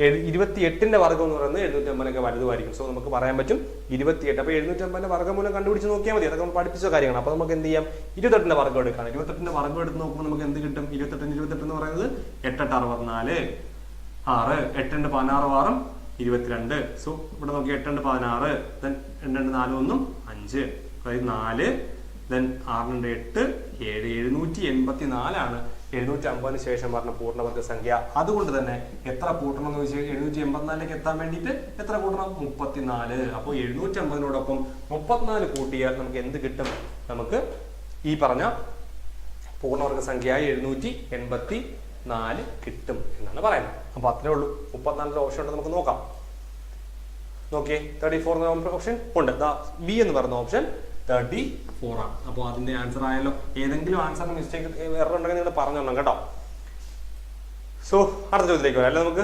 28ന്റെ വർഗം എന്ന് പറയുന്നത് 750-നേക്കാൾ വലുതുമായിരിക്കും. സോ നമുക്ക് പറയാൻ പറ്റും 28. അപ്പൊ 750ന്റെ വർഗ്ഗമൂലം കണ്ടുപിടിച്ച് നോക്കിയാൽ മതി. അതൊക്കെ നമ്മൾ പഠിപ്പിച്ച കാര്യമാണ്. അപ്പൊ നമുക്ക് എന്ത് ചെയ്യാം? 28ന്റെ വർഗ്ഗം എടുക്കാം. 28ന്റെ വർഗ്ഗം എടുത്ത് നോക്കുമ്പോൾ നമുക്ക് എന്ത് കിട്ടും? 28 എന്ന് പറയുന്നത് 8 8 64 6 8 2 16 6 22. സോ ഇവിടെ നോക്കി 8 2 16, ദെൻ 2 2 4 1 5, അതായത് 4, ദെൻ 6 2 8 7 784 ആണ് 750 ശേഷം പറഞ്ഞ പൂർണ്ണവർഗ സംഖ്യ. അതുകൊണ്ട് തന്നെ എത്ര കൂട്ടണം എന്ന് ചോദിച്ചാൽ 784ലേക്ക് എത്താൻ വേണ്ടിയിട്ട് എത്ര കൂട്ടണം? 34. അപ്പോൾ 750-നോടൊപ്പം 34 കൂട്ടിയാൽ നമുക്ക് എന്ത് കിട്ടും? നമുക്ക് ഈ പറഞ്ഞ പൂർണ്ണവർഗ സംഖ്യ 784 കിട്ടും എന്നാണ് പറയുന്നത്. അപ്പൊ അത്രേ ഉള്ളൂ. 34 ഓപ്ഷൻ ഉണ്ട്, നമുക്ക് നോക്കാം. നോക്കിയേ, 34 ഓപ്ഷൻ ഉണ്ട്. ബി എന്ന് പറയുന്ന ഓപ്ഷൻ 34 ആണ്. അപ്പോൾ അതിന്റെ ആൻസർ ആയല്ലോ. ഏതെങ്കിലും ആൻസറിന് മിസ്റ്റേക്ക് എറർ ഉണ്ടെങ്കിൽ നിങ്ങൾ പറഞ്ഞു തരണം കേട്ടോ. സോ അടുത്ത ചോദ്യത്തിലേക്ക് വരാം അല്ലെ? നമുക്ക്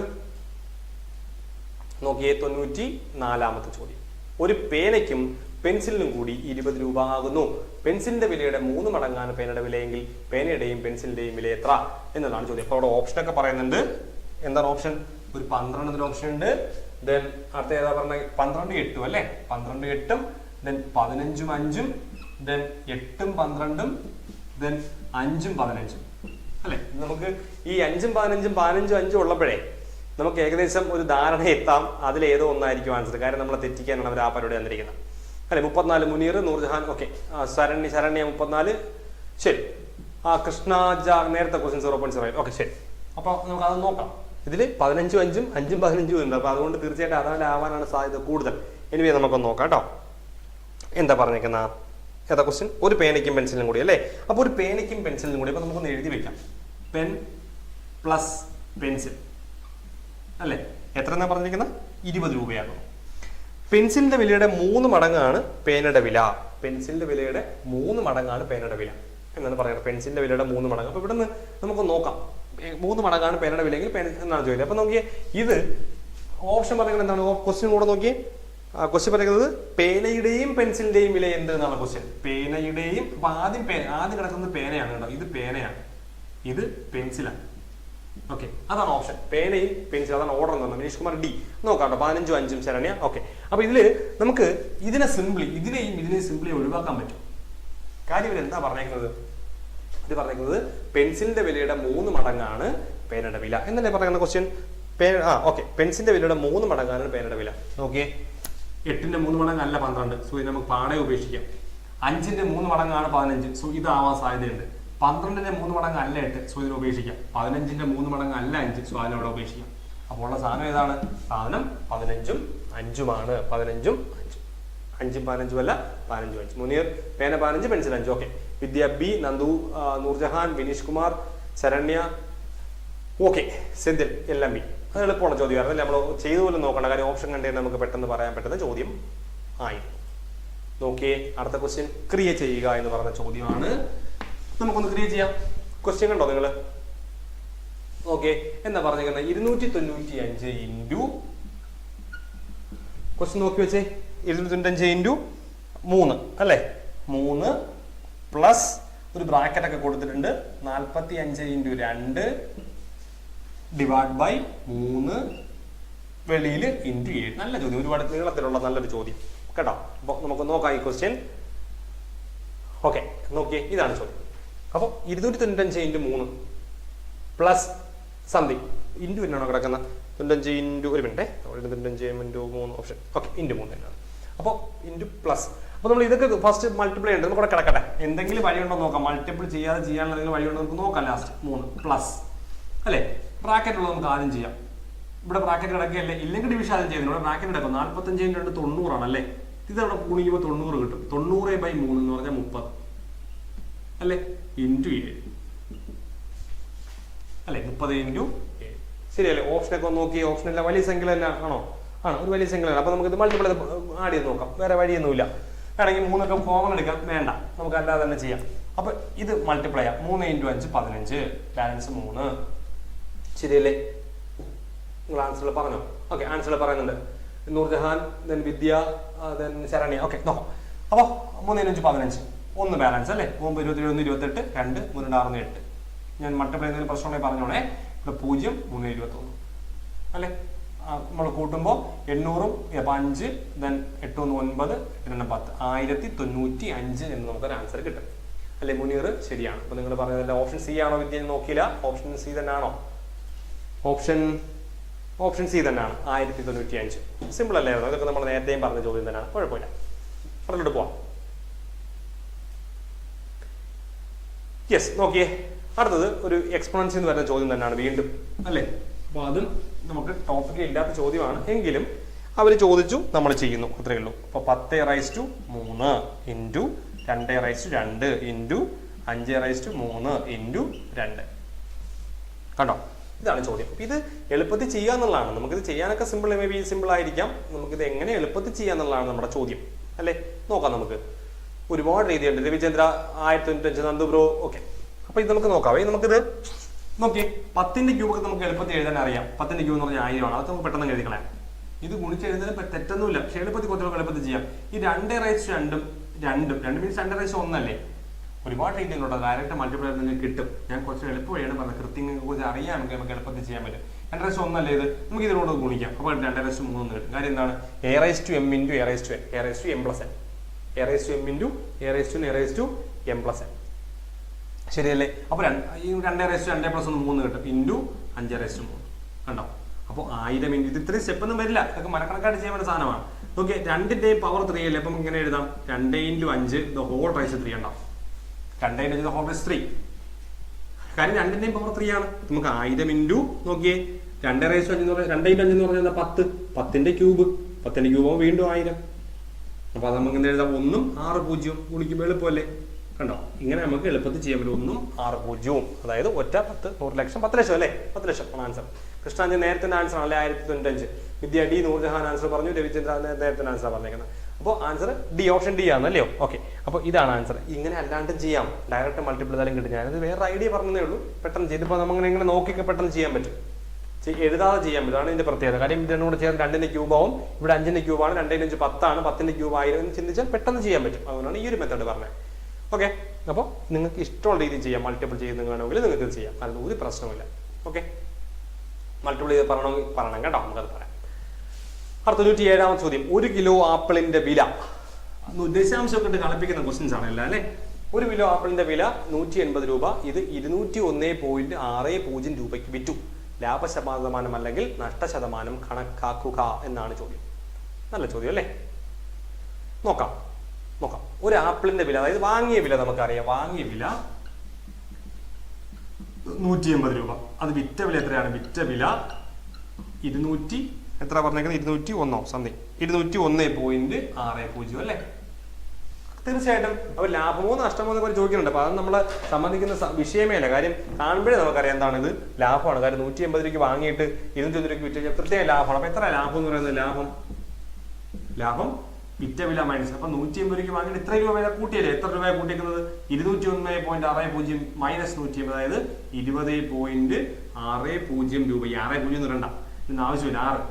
നോക്കിയേ, 94ാമത്തെ ചോദ്യം. ഒരു പേനയ്ക്കും പെൻസിലിനും കൂടി 20 രൂപ ആകുന്നു. പെൻസിലിന്റെ വിലയുടെ 3 മടങ്ങാണ് പേനയുടെ വിലയെങ്കിൽ പേനയുടെയും പെൻസിലിന്റെയും വില എത്ര എന്നതാണ് ചോദ്യം. അപ്പോൾ അവിടെ ഓപ്ഷൻ ഒക്കെ പറയുന്നുണ്ട്. എന്താണ് ഓപ്ഷൻ? ഒരു 12 ഓപ്ഷൻ ഉണ്ട്. ദെൻ അടുത്ത ഏതാ പറഞ്ഞ 12 8 അല്ലെ? 12 8, ദെൻ 15 5, ദെൻ 8 12, ദെൻ 5 15 അല്ലെ? നമുക്ക് ഈ 5 15 15 5 ഉള്ളപ്പോഴേ നമുക്ക് ഏകദേശം ഒരു ധാരണ എത്താം അതിലേതോ ഒന്നായിരിക്കും ആൻസർ. കാര്യം നമ്മളെ തെറ്റിക്കാനാണ് അവർ ആ പരിപാടി തന്നിരിക്കുന്നത് അല്ലെ? 34 മുനീർ, നൂർജഹാൻ, ഓക്കെ. ശരണ്യ 34, ശരി. കൃഷ്ണാജ നേരത്തെ ക്വസ്റ്റ്യൻ 0.08, ഓക്കെ, ശരി. അപ്പൊ നമുക്ക് അത് നോക്കാം. ഇതിൽ 15 5 5 15 ഉണ്ട്. അപ്പൊ അതുകൊണ്ട് തീർച്ചയായിട്ടും അതാണ് ആവാനാണ് സാധ്യത കൂടുതൽ. എനിവേ നമുക്കൊന്ന് നോക്കാം കേട്ടോ. എന്താ പറഞ്ഞേക്കുന്ന ഏതാ ക്വസ്റ്റ്യൻ? ഒരു പേനയ്ക്കും പെൻസിലിനും കൂടി അല്ലേ? അപ്പോൾ ഒരു പേനയ്ക്കും പെൻസിലിനും കൂടി അപ്പൊ നമുക്കൊന്ന് എഴുതി വെക്കാം. പെൻ പ്ലസ് പെൻസിൽ അല്ലേ? എത്ര എന്നാ പറഞ്ഞിരിക്കുന്നത്? 20 രൂപയാകും. പെൻസിലിന്റെ വിലയുടെ 3 മടങ്ങാണ് പേനയുടെ വില. പെൻസിലിന്റെ വിലയുടെ 3 മടങ്ങാണ് പേനയുടെ വില എന്നാണ് പറയുന്നത്. പെൻസിലിന്റെ വിലയുടെ 3 മടങ്ങ്. അപ്പൊ ഇവിടെ നിന്ന് നമുക്ക് നോക്കാം. 3 മടങ്ങാണ് പേനയുടെ വിലയെങ്കിൽ പെൻ എന്നാണ് ചോദിച്ചത്. അപ്പൊ നോക്കിയേ, ഇത് ഓപ്ഷൻ പറയുന്നത് എന്താണ്? ക്വസ്റ്റ്യൻ കൂടെ നോക്കിയേ. ക്വസ്റ്റ്യൻ പറയുന്നത് പേനയുടെയും പെൻസിലിന്റെയും വില എന്ത് എന്നാണ് ക്വസ്റ്റ്യൻ. പേനയുടെയും, അപ്പൊ ആദ്യം കിടക്കുന്നത് പേനയാണ് കേട്ടോ. ഇത് പേനയാണ്, ഇത് പെൻസിലാണ്. ഓക്കെ, അതാണ് ഓപ്ഷൻ. പേനയും പെൻസിൽ, അതാണ് ഓർഡർ എന്ന് പറഞ്ഞത്. മനീഷ് കുമാർ ഡി. നോക്കാം കേട്ടോ, 15ഉം 5ഉം ശരണ്യ. ഓക്കെ, അപ്പൊ ഇതില് നമുക്ക് ഇതിനെയും സിംപ്ലി ഒഴിവാക്കാൻ പറ്റും. കാര്യം ഇവർ എന്താ പറഞ്ഞേക്കുന്നത്? ഇത് പറഞ്ഞേക്കുന്നത് പെൻസിലിന്റെ വിലയുടെ 3 മടങ്ങാണ് പേനയുടെ വില എന്നല്ലേ പറയുന്ന ക്വസ്റ്റ്യൻ. ഓക്കെ, പെൻസിലിന്റെ വിലയുടെ 3 മടങ്ങാണ് പേനയുടെ വില. ഓക്കെ, 8ന്റെ 3 മടങ്ങല്ല 12. സോ ഇത് നമുക്ക് പാടെ ഉപേക്ഷിക്കാം. 5ന്റെ 3 മടങ്ങാണ് 15. സോ ഇതാവാൻ സാധ്യതയുണ്ട്. 12ന്റെ 3 മടങ്ങ് അല്ല 8. സോ ഇതിനെ ഉപേക്ഷിക്കാം. 15ന്റെ 3 മടങ്ങ് അല്ല 5. സോ അതിനവിടെ ഉപേക്ഷിക്കാം. അപ്പോൾ ഉള്ള സാധനം ഏതാണ്? സാധനം 15ഉം 5ഉമാണ്. 15ഉം 5ഉം 15ഉം അല്ല, 15ഉം 5. മുനീർ പേന 15, പെൻസിൽ 5. ഓക്കെ, വിദ്യ ബി, നന്ദു, നൂർജഹാൻ, വിനീഷ് കുമാർ, ശരണ്യ, ഓക്കെ, സെന്തിൽ എല്ലാം ബി. അത് എളുപ്പമുള്ള ചോദ്യമായിരുന്നു അല്ലേ? നമ്മൾ ചെയ്തു പോലും നോക്കേണ്ട കാര്യം, ഓപ്ഷൻ കണ്ടു നമുക്ക് പെട്ടെന്ന് പറയാൻ പറ്റുന്ന ചോദ്യം ആയിരുന്നു. നോക്കിയേ, അടുത്ത ക്വസ്റ്റ്യൻ ക്രിയേറ്റ് ചെയ്യുക എന്ന് പറഞ്ഞ ചോദ്യമാണ്. നമുക്കൊന്ന് ക്രിയേറ്റ് ചെയ്യാം. ക്വസ്റ്റ്യൻ കണ്ടോ നിങ്ങൾ? ഓക്കെ, എന്താ പറഞ്ഞിരിക്കുന്നത്? 295 ഇൻറ്റു, ക്വസ്റ്റ്യൻ നോക്കി വെച്ചേ, 295 ഇൻറ്റു 3 അല്ലേ? 3 പ്ലസ് ഒരു ബ്രാക്കറ്റ് ഒക്കെ കൊടുത്തിട്ടുണ്ട്, 45 ഇൻറ്റു 2 ഡിവൈഡ് ബൈ 3 വെളിയിൽ ഇൻറ്റു 7. നല്ല ചോദ്യം, ഒരുപാട് നീളത്തിലുള്ള നല്ലൊരു ചോദ്യം കേട്ടോ. അപ്പോൾ നമുക്ക് നോക്കാം ഈ ക്വസ്റ്റ്യൻ. ഓക്കെ, നോക്കിയേ, ഇതാണ് ചോദ്യം. അപ്പോൾ 295 ഇൻറ്റു 3 പ്ലസ് സംതിങ് ഇൻറ്റു എന്നാണോ കിടക്കുന്നത്? 95 ഇൻറ്റു, ഒരു minute, 295 into 3 option. Okay, into 3 തന്നെയാണ്. അപ്പോൾ ഇൻറ്റു പ്ലസ്. അപ്പോൾ നമ്മൾ ഇതൊക്കെ ഫസ്റ്റ് മൾട്ടിപ്ലൈ ഉണ്ട്, നമുക്ക് ഇവിടെ കിടക്കട്ടെ. എന്തെങ്കിലും വഴിയുണ്ടോ നോക്കാം, മൾട്ടിപ്പിൾ ചെയ്യാനുള്ള എന്തെങ്കിലും വഴിയുണ്ടോ നമുക്ക് നോക്കാം. ലാസ്റ്റ് 3 പ്ലസ് അല്ലേ? ബ്രാക്കറ്റ് ഉള്ളത് നമുക്ക് ആദ്യം ചെയ്യാം. ഇവിടെ ബ്രാക്കറ്റ് കിടക്കുകയല്ലേ, ഇല്ലെങ്കിൽ ഡിവിഷൻ ആദ്യം ചെയ്യുന്നു. ഇവിടെ ബ്രാക്കറ്റ് കിടക്കും. 45 × 90 ആണ് അല്ലേ? ഇതവിടെ കൂടിക്കുമ്പോൾ 90 കിട്ടും. 90/3 എന്ന് പറഞ്ഞാൽ 30 അല്ലേ? ഇൻറ്റു 7 അല്ലേ? 30 ഇൻറ്റു 7 ശരിയല്ലേ? ഓപ്ഷനൊക്കെ ഒന്ന് നോക്കി. ഓപ്ഷനില്ല, വലിയ സംഖ്യ തന്നെ ആണോ? ആണ്, ഒരു വലിയ സംഖ്യ. അപ്പൊ നമുക്ക് ഇത് മൾട്ടിപ്പിൾ ആഡ് ചെയ്ത് നോക്കാം. വേറെ വഴിയൊന്നുമില്ല. വേണമെങ്കിൽ 3 ഒക്കെ കോമൺ എടുക്കാം. വേണ്ട, നമുക്ക് അല്ലാതെ തന്നെ ചെയ്യാം. അപ്പൊ ഇത് മൾട്ടിപ്ലൈ ചെയ്യാം. 3 × 5 15, ബാലൻസ് 3 ശരിയല്ലേ? നിങ്ങൾ ആൻസറിൽ പറഞ്ഞോ? ഓക്കെ, ആൻസറിൽ പറയുന്നുണ്ട്. നൂർജഹാൻ, ദെൻ വിദ്യ, ദെൻ ശരണ്യ. ഓക്കെ, നോക്കാം. അപ്പോൾ 3 × 5 15, 1 ബാലൻസ് അല്ലേ? 9 21 28, 2 3 6 8. ഞാൻ മൾട്ടിപ്ലൈ ചെയ്യുന്നതിന് പ്രശ്നമുണ്ടെങ്കിൽ പറഞ്ഞോണേ. ഇവിടെ 0 3 21 അല്ലേ? നമ്മൾ കൂട്ടുമ്പോൾ 800ഉം 5, ദെൻ 8 1 9, 8 10, 1095 എന്ന് നമുക്കൊരു ആൻസർ കിട്ടും അല്ലെ? മുനീർ ശരിയാണ്. അപ്പൊ നിങ്ങൾ പറഞ്ഞതല്ല. ഓപ്ഷൻ സി ആണോ വിദ്യ? നോക്കിയില്ല. ഓപ്ഷൻ സി തന്നെയാണോ? ഓപ്ഷൻ സി തന്നെയാണ്, 1095. സിമ്പിൾ അല്ലായിരുന്നു. ഇതൊക്കെ നമ്മൾ നേരത്തെയും പറഞ്ഞ ചോദ്യം തന്നെയാണ്. കുഴപ്പമില്ല, പറഞ്ഞിട്ട് പോവാം. യെസ്, നോക്കിയേ, അടുത്തത് ഒരു എക്സ്പോണൻസ് എന്ന് പറയുന്ന ചോദ്യം തന്നെയാണ് വീണ്ടും അല്ലേ? അപ്പോൾ അതും നമുക്ക് ടോപ്പിക്കിൽ ഇല്ലാത്ത ചോദ്യമാണ്, എങ്കിലും അവർ ചോദിച്ചു, നമ്മൾ ചെയ്യുന്നു, അത്രയേ ഉള്ളൂ. അപ്പോൾ 10⁻3 ഇൻറ്റു 2⁻2 ഇൻറ്റു 5⁻3 ഇൻറ്റു 2 കണ്ടോ? ഇതാണ് ചോദ്യം. ഇത് എളുപ്പത്തിൽ ചെയ്യുക എന്നുള്ളതാണ്. നമുക്കിത് ചെയ്യാനൊക്കെ സിമ്പിൾ, മേ ബി സിമ്പിൾ ആയിരിക്കാം. നമുക്കിത് എങ്ങനെ എളുപ്പത്തിൽ ചെയ്യുക എന്നുള്ളതാണ് നമ്മുടെ ചോദ്യം അല്ലേ? നോക്കാം. നമുക്ക് ഒരുപാട് രീതിയുണ്ട്. രവിചന്ദ്ര 1095, നന്ദു ബ്രോ. ഓക്കെ, അപ്പൊ ഇത് നമുക്ക് നോക്കാം. നമുക്കിത് നോക്കിയേ, 10ന്റെ ക്യൂബൊക്കെ നമുക്ക് എളുപ്പത്തിൽ എഴുതാൻ അറിയാം. 10ന്റെ ക്യൂബ് എന്ന് പറഞ്ഞാൽ 1000 ആണ്. അതൊക്കെ നമുക്ക് പെട്ടെന്ന് എഴുതിക്കളയാം. ഇത് ഗുണിച്ച് എഴുതുന്നതിന് തെറ്റൊന്നുമില്ല, പക്ഷെ എളുപ്പത്തിൽ കുറച്ചുകൂടെ എളുപ്പത്തിൽ ചെയ്യാം. ഈ 2⁻2 2 മീൻസ് 2⁻1 അല്ലേ? ഒരുപാട് രീതിയിലുണ്ട്. ഡയറക്റ്റ് മൾട്ടിപ്ലൈ നിങ്ങൾക്ക് കിട്ടും. ഞാൻ കുറച്ച് എളുപ്പ വഴിയാണ് പറഞ്ഞത്. കൃത്യങ്ങളെ കുറിച്ച് അറിയാമെങ്കിൽ നമുക്ക് എളുപ്പത്തിൽ ചെയ്യാൻ പറ്റും. 2⁻1 അല്ലേ ഇത്? നമുക്ക് ഇതിനോട് ഗുണിക്കാം. അപ്പോൾ 2⁻3 കിട്ടും. കാര്യം എന്താണ്? a⁻m × a⁻n, a⁻m+n ശരിയല്ലേ? അപ്പോൾ ഈ 2⁻2 + 1 3 കിട്ടും ഇൻറ്റു 5⁻3 കണ്ടോ? അപ്പോൾ 1000 ഇൻറ്റു, ഇത് ഇത്രയും സ്റ്റെപ്പ് ഒന്നും വരില്ല. ഇതൊക്കെ മനക്കണക്കായിട്ട് ചെയ്യാൻ വേണ്ട സാധനമാണ്. ഓക്കെ, 2ന്റെയും പവർ 3 അല്ലേ? അപ്പം ഇങ്ങനെ എഴുതാം, 2 × 5 ദ ഹോൾ റൈസ് 3 ഉണ്ടാവും. 2 × 5 ദ ഹോൾ റൈസ് 3. കാര്യം 2ന്റെയും പവർ 3 ആണ്. നമുക്ക് 1000 ഇൻറ്റു നോക്കിയേ, 2⁻5 എന്ന് പറഞ്ഞാൽ 2 × 5 എന്ന് പറഞ്ഞാൽ 10. 10ന്റെ ക്യൂബ് ആകുമ്പോൾ വീണ്ടും 1000. അപ്പൊ അത് നമുക്ക് എന്ത് എഴുതാം? 1ഉം 6 0 ഗുണിക്കുമ്പോൾ എളുപ്പമല്ലേ? കണ്ടോ? ഇങ്ങനെ നമുക്ക് എളുപ്പത്തിൽ ചെയ്യാൻ പറ്റും. 1ഉം 6 0, അതായത് ഒറ്റ 10 100 ലക്ഷം 10 ലക്ഷം അല്ലേ? 10 ലക്ഷം ആണ് ആൻസർ. കൃഷ്ണാഞ്ചി നേരത്തെ ആൻസർ ആണല്ലേ? 1095. വിദ്യ ഡി, നൂർജഹാൻ ആൻസർ പറഞ്ഞു, രവിചന്ദ്ര നേരത്തെ ആൻസർ പറഞ്ഞേക്കുന്നത്. അപ്പോൾ ആൻസർ ഡി, ഓപ്ഷൻ ഡി ആണല്ലയോ? ഓക്കെ, അപ്പോൾ ഇതാണ് ആൻസർ. ഇങ്ങനെ അല്ലാണ്ടും ചെയ്യാം, ഡയറക്റ്റ് മൾട്ടിപ്പിൾ ചെയ്താലും കിട്ടും. ഞാനത് വേറെ ഐഡിയ പറഞ്ഞതേ ഉള്ളൂ. പെട്ടെന്ന് ചെയ്തിപ്പോൾ നമുക്ക് ഇങ്ങനെ നോക്കിയൊക്കെ പെട്ടെന്ന് ചെയ്യാൻ പറ്റും. എഴുതാതെ ചെയ്യാൻ പറ്റും. അതാണ് ഇതിന്റെ പ്രത്യേകത. കാര്യം ഇതിനോട് കൂടെ ചേർന്ന് 2ന്റെ ക്യൂബാവും. ഇവിടെ 5ന്റെ ക്യൂബാണ്. 2 × 5 10 ആണ്. 10ന്റെ ക്യൂബ് 1000 എന്ന് ചിന്തിച്ചാൽ പെട്ടെന്ന് ചെയ്യാൻ പറ്റും. അതുകൊണ്ടാണ് ഈ ഒരു മെത്തേഡ് പറഞ്ഞത്. ഓക്കെ, അപ്പോൾ നിങ്ങൾക്ക് ഇഷ്ടമുള്ള രീതിയിൽ ചെയ്യാം. മൾട്ടിപ്പിൾ ചെയ്യുന്ന വേണമെങ്കിൽ നിങ്ങൾക്ക് ഇത് ചെയ്യാം. അതിന് ഒരു പ്രശ്നമില്ല. ഓക്കെ, മൾട്ടിപ്പിൾ ചെയ്ത് പറയണം കേട്ടോ, നമുക്കത് പറയാം. അടുത്ത 97ാമത്തെ ചോദ്യം. 1 കിലോ ആപ്പിളിന്റെ വില, ദശാംശമൊക്കെ ഇട്ട് കളിപ്പിക്കുന്ന ക്വസ്റ്റ്യൻസ് ആണ് എല്ലാം അല്ലേ. 1 കിലോ ആപ്പിളിന്റെ വില 180 രൂപ. ഇത് 201.60 രൂപയ്ക്ക് വിറ്റു. ലാഭശതമാനം അല്ലെങ്കിൽ നഷ്ടശതമാനം കണക്കാക്കുക എന്നാണ് ചോദ്യം. നല്ല ചോദ്യം അല്ലേ. നോക്കാം. ഒരു ആപ്പിളിന്റെ വില, അതായത് വാങ്ങിയ വില നമുക്കറിയാം. വാങ്ങിയ വില 180 രൂപ. അത് വിറ്റ വില എത്രയാണ്? വിറ്റ വില 200 എത്ര പറഞ്ഞേക്കുന്നത്? 201 സംതിങ്, 201.60 അല്ലേ. തീർച്ചയായിട്ടും അവർ ലാഭമോ നഷ്ടമോ എന്നൊക്കെ ചോദിക്കുന്നുണ്ട്. അപ്പൊ അത് നമ്മളെ സംബന്ധിക്കുന്ന വിഷയമേ അല്ല. കാര്യം കാണുമ്പോഴേ നമുക്കറിയാം എന്താണ് ഇത് ലാഭമാണ്. കാര്യം 180 രൂപയ്ക്ക് വാങ്ങിയിട്ട് 201 രൂപയ്ക്ക് വിറ്റ് കഴിഞ്ഞാൽ പ്രത്യേക ലാഭമാണ്. അപ്പൊ എത്ര ലാഭം എന്ന് പറയുന്നത്? ലാഭം വിറ്റ വില മൈനസ്. അപ്പൊ 180 രൂപയ്ക്ക് വാങ്ങിയിട്ട് ഇത്ര രൂപ വില കൂട്ടിയല്ലേ? എത്ര രൂപ കൂട്ടിക്കുന്നത്? 201.60 മൈനസ് 180, അതായത് 20.60 രൂപ. ഈ 60 എന്ന് പറയണ്ട, ഇതിന് ആവശ്യമില്ല 6.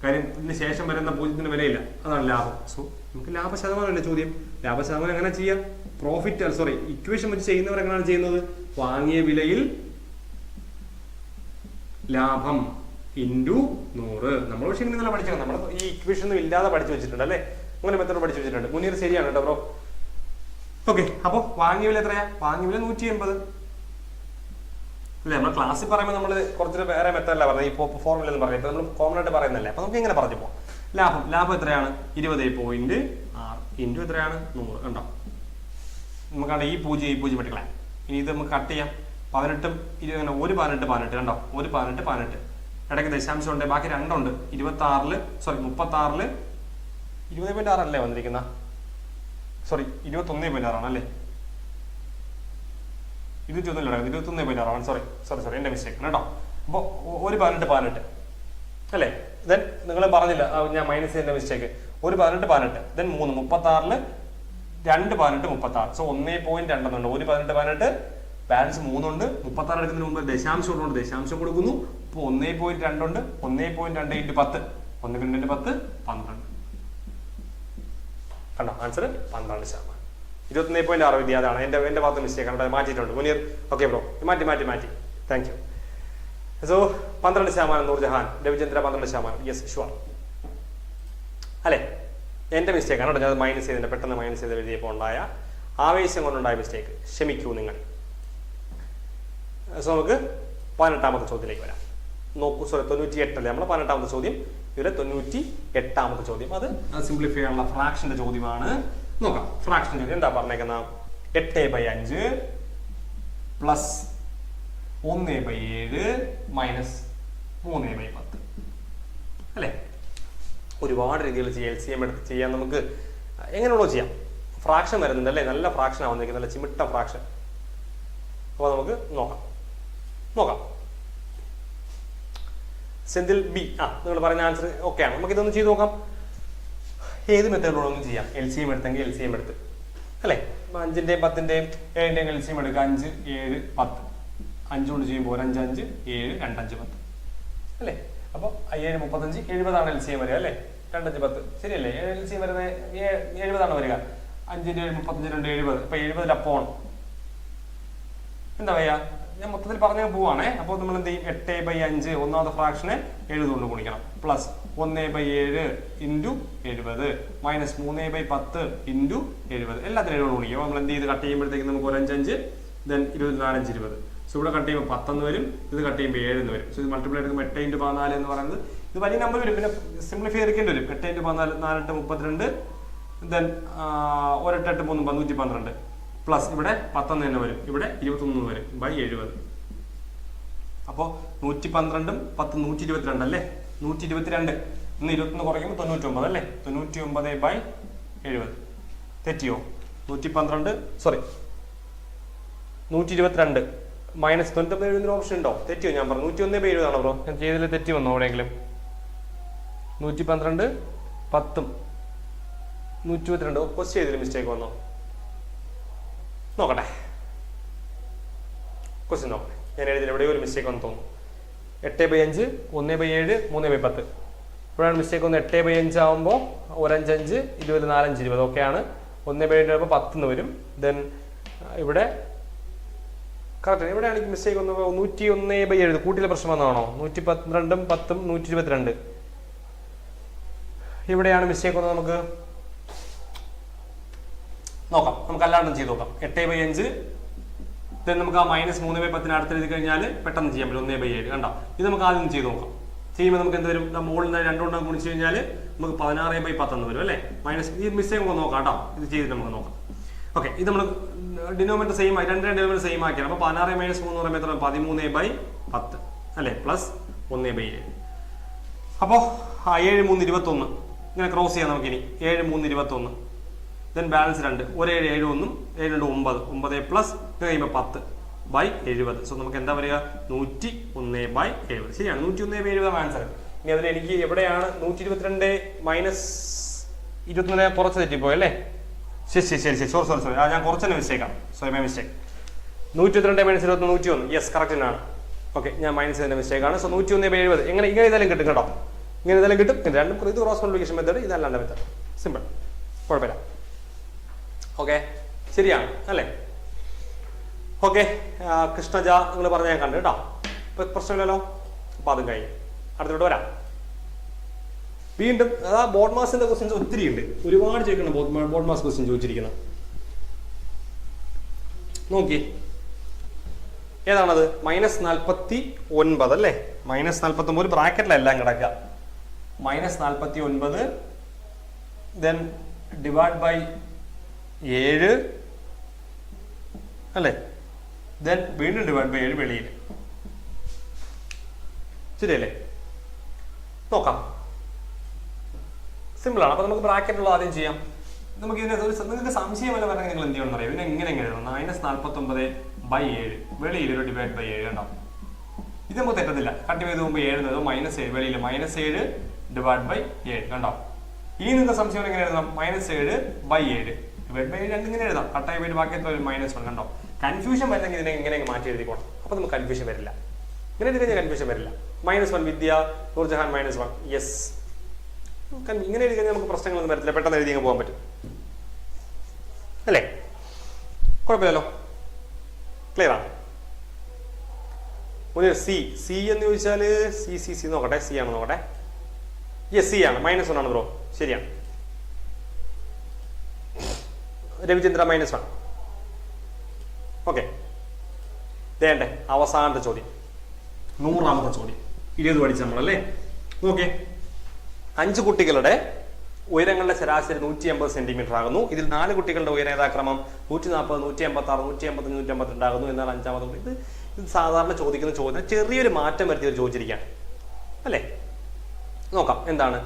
കാര്യം ഇതിന് ശേഷം വരുന്ന 0ത്തിന് വിലയില്ല. അതാണ് ലാഭം. സോ നമുക്ക് ലാഭശതമാനമല്ലേ ചോദ്യം. ലാഭശതമാനം എങ്ങനെ ചെയ്യാം? ഇക്വേഷൻ വെച്ച് ചെയ്യുന്നവർ എങ്ങനെയാണ് ചെയ്യുന്നത്? വാങ്ങിയ വിലയിൽ ലാഭം ഇൻറ്റു 100. നമ്മൾ പക്ഷേ ഇങ്ങനെ പഠിച്ചത്, നമ്മൾ ഈ ഇക്വേഷൻ ഒന്നും ഇല്ലാതെ പഠിച്ചു വെച്ചിട്ടുണ്ട് അല്ലേ. അങ്ങനെ മെത്തേഡ് പഠിച്ചു വെച്ചിട്ടുണ്ട്. മുന്നീർ ശരിയാണ് കേട്ടോ ബ്രോ. ഓക്കെ, അപ്പോൾ വാങ്ങിയ വില എത്രയാ? വാങ്ങിയ വില 180 അല്ലേ. നമ്മൾ ക്ലാസ്സിൽ പറയുമ്പോൾ നമ്മൾ കുറച്ചൊരു വേറെ മെത്തേഡിലാണ് പറഞ്ഞത്. ഇപ്പോൾ ഫോർമുല എന്ന് പറയുന്നത് നമ്മൾ കോമൺ ആയിട്ട് പറയുന്നല്ലേ. അപ്പൊ നമുക്ക് എങ്ങനെ പറഞ്ഞു പോകാം? ലാഭം എത്രയാണ്? 20.6 ഇൻറ്റു എത്രയാണ്? 100. കണ്ടോ, നമുക്കാണ് ഈ 0 വെട്ടിക്കളയാം. ഇനി ഇത് നമുക്ക് കട്ട് ചെയ്യാം. 18ഉം 20 ഒരു 18 കണ്ടോ, ഒരു 18 ഇടയ്ക്ക് ദശാംശം ഉണ്ട്, ബാക്കി 2 ഉണ്ട്. 36 20.6 അല്ലേ വന്നിരിക്കുന്ന? 21.6 ആണല്ലേ. 21.6 ആണ്. സോറി എന്റെ മിസ്റ്റേക്ക് കേട്ടോ. അപ്പോൾ ഒരു 18 അല്ലേ. ദെൻ നിങ്ങൾ പറഞ്ഞില്ല, ഞാൻ മൈനസ് ചെയ്യേണ്ട മിസ്റ്റേക്ക്. ഒരു 18 ദെൻ 3 36 2 36. സോ 1.2 ഒരു 18 ബാലൻസ് 3 ഉണ്ട്. 36 എടുക്കുന്നതിന് മുമ്പ് ദശാംശം ഉണ്ട്, ദശാംശം കൊടുക്കുന്നു. ഇപ്പോൾ 1.2 ഉണ്ട്. 1.2 ഇൻറ്റു 10, 1 10 12. കണ്ടോ, ആൻസർ 12%. 21.6 വിദ്യ. അതാണ് എന്റെ ഭാഗത്ത് മിസ്റ്റേക്ക് ആണ്, മാറ്റിയിട്ടുണ്ട്. മുനീർ ഓക്കെ ബ്രോ, മാറ്റി. Thank you. So 12%. Noorjahan Ravichandra 12%. Yes sure അല്ലേ. എന്റെ മിസ്റ്റേക്ക് ആണ് കേട്ടോ. ഞാൻ മൈനസ് ചെയ്തിട്ട് പെട്ടെന്ന് മൈനസ് ചെയ്ത് എഴുതിയപ്പോൾ ഉണ്ടായ ആവേശം കൊണ്ടുണ്ടായ മിസ്റ്റേക്ക്. ക്ഷമിക്കൂ നിങ്ങൾ. സോ നമുക്ക് 18ാമത്തെ ചോദ്യത്തിലേക്ക് വരാം. നോക്കൂ, 98 അല്ലേ നമ്മൾ 18ാമത്തെ ചോദ്യം. ഇതിലെ 98ാമത്തെ ചോദ്യം അത് സിംപ്ലിഫൈ ചെയ്യാനുള്ള ഫ്രാക്ഷന്റെ ചോദ്യമാണ്. നോക്കാം. ഫ്രാക്ഷൻ ചോദ്യം എന്താ പറഞ്ഞേക്കുന്ന? 8/5 പ്ലസ് 1/7 മൈനസ് 3/10 അല്ലേ. ഒരുപാട് രീതികൾ ചെയ്യാം. LCM എടുത്ത് ചെയ്യാൻ നമുക്ക് എങ്ങനെയുള്ളൂ ചെയ്യാം. ഫ്രാക്ഷൻ വരുന്നുണ്ട് അല്ലേ. നല്ല ഫ്രാക്ഷൻ ആവുന്നിരിക്കും, നല്ല ചിമിട്ട ഫ്രാക്ഷൻ. അപ്പോൾ നമുക്ക് നോക്കാം. സെന്തിൽ ബി, നിങ്ങൾ പറയുന്ന ആൻസർ ഓക്കെ ആണ്. നമുക്ക് ഇതൊന്ന് ചെയ്ത് നോക്കാം. ഏത് മെത്തേഡിലൂടെ ചെയ്യാം. LCM എടുത്തെങ്കിൽ LCM എടുത്ത് അല്ലേ. 5ന്റെയും 10ന്റെയും 7ന്റെയും LCM എടുക്കുക. 5 7 10. 5 കൊണ്ട് ചെയ്യുമ്പോൾ 5 5 7 2 5 10 അല്ലേ. അപ്പോൾ 7 35 70 LCM വരിക അല്ലേ. 2 5 10 ശരിയല്ലേ. LCM വരുന്നത് 70 വരിക. 5 7 35 2 70. ഇപ്പൊ 70 അപ്പോൺ എന്താ പറയാ, ഞാൻ മൊത്തത്തിൽ പറഞ്ഞു പോവാണേ. അപ്പോൾ നമ്മൾ എന്ത് ചെയ്യും? 8/5 ഒന്നാമത്തെ ഫ്രാക്ഷനെ 7 കൊണ്ട് ഗുണിക്കണം. Plus 1/7 into 70 minus 3/10 into 70. എല്ലാത്തിനും 7 കൊണ്ട് ഗുണിക്കും. നമ്മൾ എന്ത് ചെയ്ത് കട്ട് ചെയ്യുമ്പോഴത്തേക്ക് നമുക്ക് 1 5 5 ദെൻ 24 5 20. സോ ഇവിടെ കട്ട് ചെയ്യുമ്പോൾ 10 വരും, ഇത് കട്ട് ചെയ്യുമ്പോൾ 7 വരും. സോ ഇത് മൾട്ടിപ്ലൈ എടുക്കുമ്പോൾ 8 × 14 എന്ന് പറയുന്നത് ഇത് വലിയ നമ്പർ വരും. പിന്നെ സിംപ്ലിഫൈ എടുക്കേണ്ടി വരും. 8 × 14 4 8 32 ദെൻ 1 8 8 3 112 പ്ലസ് ഇവിടെ 10 തന്നെ വരും. ഇവിടെ 21 വരും ബൈ 70. അപ്പോൾ 112ഉം 10 122 അല്ലേ. 122 ഇന്ന് 21 കുറയ്ക്കുമ്പോൾ 99 അല്ലേ. 99/70 തെറ്റിയോ? 122 മൈനസ് 99 ഓപ്ഷൻ ഉണ്ടോ? തെറ്റിയോ? ഞാൻ പറഞ്ഞു 101/70 ആണോ ബ്രോ? ഞാൻ ചെയ്തതിൽ തെറ്റി വന്നോ എവിടെയെങ്കിലും? 112 10 122 ക്വസ്റ്റ് ചെയ്തതിൽ മിസ്റ്റേക്ക് വന്നോ? നോക്കട്ടെ, ക്വസ്റ്റ്യൻ നോക്കട്ടെ. ഞാൻ എഴുതിയിൽ എവിടെയോ ഒരു മിസ്റ്റേക്ക് വന്ന് തോന്നുന്നു. 8/5 1/7 3/10 ഇപ്പോഴാണ് മിസ്റ്റേക്ക് വന്ന്. 8/5 ആകുമ്പോൾ 1 5 5 20 4 5 20 ഓക്കെയാണ്. 1/7 ആകുമ്പോൾ 10 വരും. ദെൻ ഇവിടെ കറക്റ്റ്. എവിടെയാണ് എനിക്ക് മിസ്റ്റേക്ക് വന്നത്? 101/7 കൂട്ടിയിലെ പ്രശ്നം വന്നതാണോ? 112 10 122. ഇവിടെയാണ് മിസ്റ്റേക്ക് വന്നത്. നമുക്ക് നോക്കാം, നമുക്ക് അല്ലാണ്ടും ചെയ്ത് നോക്കാം. 8/5 ദെൻ നമുക്ക് ആ -3/10 അടുത്ത് എഴുതി കഴിഞ്ഞാൽ പെട്ടെന്ന് ചെയ്യാൻ പറ്റും. 1/7 കണ്ടോ? ഇത് നമുക്ക് ആദ്യം ചെയ്ത് നോക്കാം. ചെയ്യുമ്പോൾ നമുക്ക് എന്ത് വരും? മുകളിൽ നിന്ന് 2 കൊണ്ട് ഗുണിച്ച് കഴിഞ്ഞാൽ നമുക്ക് 16/10 വരും അല്ലേ? ഈ മിസ്റ്റേക്ക് നമുക്ക് നോക്കാം കേട്ടോ. ഇത് ചെയ്തിട്ട് നമുക്ക് നോക്കാം. ഓക്കെ, ഇത് നമ്മൾ ഡിനോമിനേറ്റർ സെയിം ആയി 2 ഡിനോമിനേറ്റർ സെയിം ആക്കിയാണ്. അപ്പോൾ 16 - 3 പറയുമ്പോൾ എത്ര? 13/10 അല്ലേ? പ്ലസ് 1/7. അപ്പോൾ 7 3 21 ഇങ്ങനെ ക്രോസ് ചെയ്യാം നമുക്കിനി. 7 3 21 ദെൻ ബാലൻസ് 2 1 7 7 1 7 2 9 9 പ്ലസ് കഴിയുമ്പോൾ 10/70. സോ നമുക്ക് എന്താ പറയുക? 101/70. ശരിയാണ്, 101/70 ആൻസർ. ഇനി അതിന് എനിക്ക് എവിടെയാണ് 122 - 21 കുറച്ച് തെറ്റിപ്പോയി അല്ലേ? ശരി ശരി ശരി ശരി സോറി ഞാൻ കുറച്ചല്ലേ മിസ്റ്റേക്കാണ്. Sorry my mistake. 122 - 21 101. Yes, correct തന്നെയാണ്. ഓക്കെ, ഞാൻ മൈനസ് ചെയ്തതിന്റെ മിസ്റ്റേക്കാണ്. സോ 101/70 ഇങ്ങനെ ഇതായാലും കിട്ടും കേട്ടോ. ഇങ്ങനെ ഇതെല്ലാം കിട്ടും. രണ്ടും ഇത് ക്രോസ് മൾട്ടിപ്ലിക്കേഷൻ മെത്തേഡ്, ഇതല്ലാണ്ട് മെത്തേഡ്. സിമ്പിൾ, കുഴപ്പമില്ല. ഓക്കെ, ശരിയാണ് അല്ലേ? ഓക്കെ, കൃഷ്ണജ നിങ്ങൾ പറഞ്ഞ ഞാൻ കണ്ടു കേട്ടോ. ഇപ്പൊ പ്രശ്നമില്ലല്ലോ. അപ്പൊ അതും കഴിഞ്ഞു. അടുത്തോട്ട് വരാം. വീണ്ടും ബോർഡ് മാസിന്റെ ക്വസ്റ്റ്യൻസ് ഒത്തിരി ഉണ്ട്. ഒരുപാട് ചോദിക്കണം ബോർഡ് മാസ് ക്വസ്റ്റ്യൻ ചോദിച്ചിരിക്കുന്നത്. നോക്കി, ഏതാണത്? -49 അല്ലേ? -49 ബ്രാക്കറ്റിലെല്ലാം കിടക്കുക. -49 ദെൻ ഡിവൈഡ് ബൈ 7 അല്ലേ? ദെൻ വീണ്ടും ഡിവൈഡ് ബൈ 7 വെളിയിൽ. ശരിയല്ലേ? നോക്കാം, സിമ്പിൾ ആണ്. അപ്പൊ നമുക്ക് ബ്രാക്കറ്റുള്ള ആദ്യം ചെയ്യാം. നമുക്ക് ഇതിനെ നിങ്ങൾക്ക് സംശയമല്ല പറഞ്ഞാൽ നിങ്ങൾ എന്ത് ചെയ്യണമെന്ന് അറിയാം. ഇതിനെ എങ്ങനെ എഴുതണം? -49/7 വെളിയിൽ ഒരു ഡിവൈഡ് ബൈ 7 ഉണ്ടാവും. ഇത് നമുക്ക് തെറ്റത്തില്ല. കട്ടി ചെയ്ത് പോകുമ്പോൾ 7 -7 വെളിയിൽ -7 ഡിവൈഡ് ബൈ 7 കണ്ടോ? ഇനി നിങ്ങൾക്ക് സംശയം എങ്ങനെ എഴുതണം? -7/7 ഡിവൈഡ് ബൈ 7 ഇങ്ങനെ എഴുതാം. കട്ടായി പോയിട്ട് ബാക്കി -1 കണ്ടോ? കൺഫ്യൂഷൻ വരുന്നെങ്കിൽ ഇതിനെ ഇങ്ങനെ മാറ്റി എഴുതിക്കോണം. അപ്പൊ നമുക്ക് കൺഫ്യൂഷൻ വരില്ല. ഇങ്ങനെ എഴുതി കഴിഞ്ഞാൽ കൺഫ്യൂഷൻ വരില്ല. -1 വിദ്യ നൂർജഹാൻ -1. യെസ്, ഇങ്ങനെ എഴുതി കഴിഞ്ഞാൽ നമുക്ക് പ്രശ്നങ്ങളൊന്നും വരത്തില്ല. പെട്ടെന്ന് എഴുതി പോകാൻ പറ്റും അല്ലേ? കുഴപ്പമില്ലല്ലോ. ക്ലിയർ ആണ്. സി എന്ന് ചോദിച്ചാൽ സി നോക്കട്ടെ. സി ആണ് നോക്കട്ടെ. യെസ്, സി ആണ്. -1 ആണ് ബ്രോ. ശരിയാണ്. രവിചന്ദ്ര -1. ഓക്കെ, ദേണ്ടേ അവസാനത്തെ ചോദ്യം, 100ാമത്തെ ചോദ്യം. 20 പഠിച്ച നമ്മളല്ലേ? ഓക്കെ, 5 കുട്ടികളുടെ ഉയരങ്ങളുടെ ശരാശരി 180 സെന്റിമീറ്റർ ആകുന്നു. ഇതിൽ 4 കുട്ടികളുടെ ഉയരം യഥാക്രമം 140 186 185 182 ആകുന്നു. എന്നാൽ 5ാമത്തെ കുട്ടി ഇത് സാധാരണ ചോദിക്കുന്ന ചോദ്യം ചെറിയൊരു മാറ്റം വരുത്തിയത് ചോദിച്ചിരിക്കുകയാണ് അല്ലേ? നോക്കാം എന്താണ്.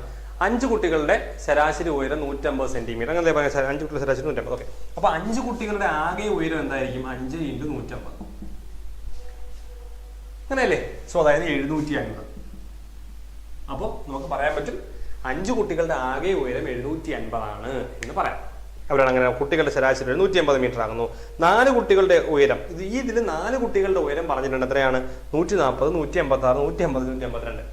5 കുട്ടികളുടെ ശരാശരി ഉയരം 150 സെന്റിമീറ്റർ. അങ്ങനെ 5 കുട്ടികളുടെ ശരാശരി 150. ഓക്കെ, അപ്പൊ 5 കുട്ടികളുടെ ആകെ ഉയരം എന്തായിരിക്കും? 5 × 150 അങ്ങനെയല്ലേ? സോ അതായത് 750. അപ്പോൾ നമുക്ക് പറയാൻ പറ്റും 5 കുട്ടികളുടെ ആകെ ഉയരം 750 ആണ് എന്ന് പറയാം. അവരാണ് അങ്ങനെ കുട്ടികളുടെ ശരാശരി 150 മീറ്റർ ആകുന്നു. 4 കുട്ടികളുടെ ഉയരം, ഇതിൽ 4 കുട്ടികളുടെ ഉയരം പറഞ്ഞിട്ടുണ്ട്. എത്രയാണ്? 140 186 150 152.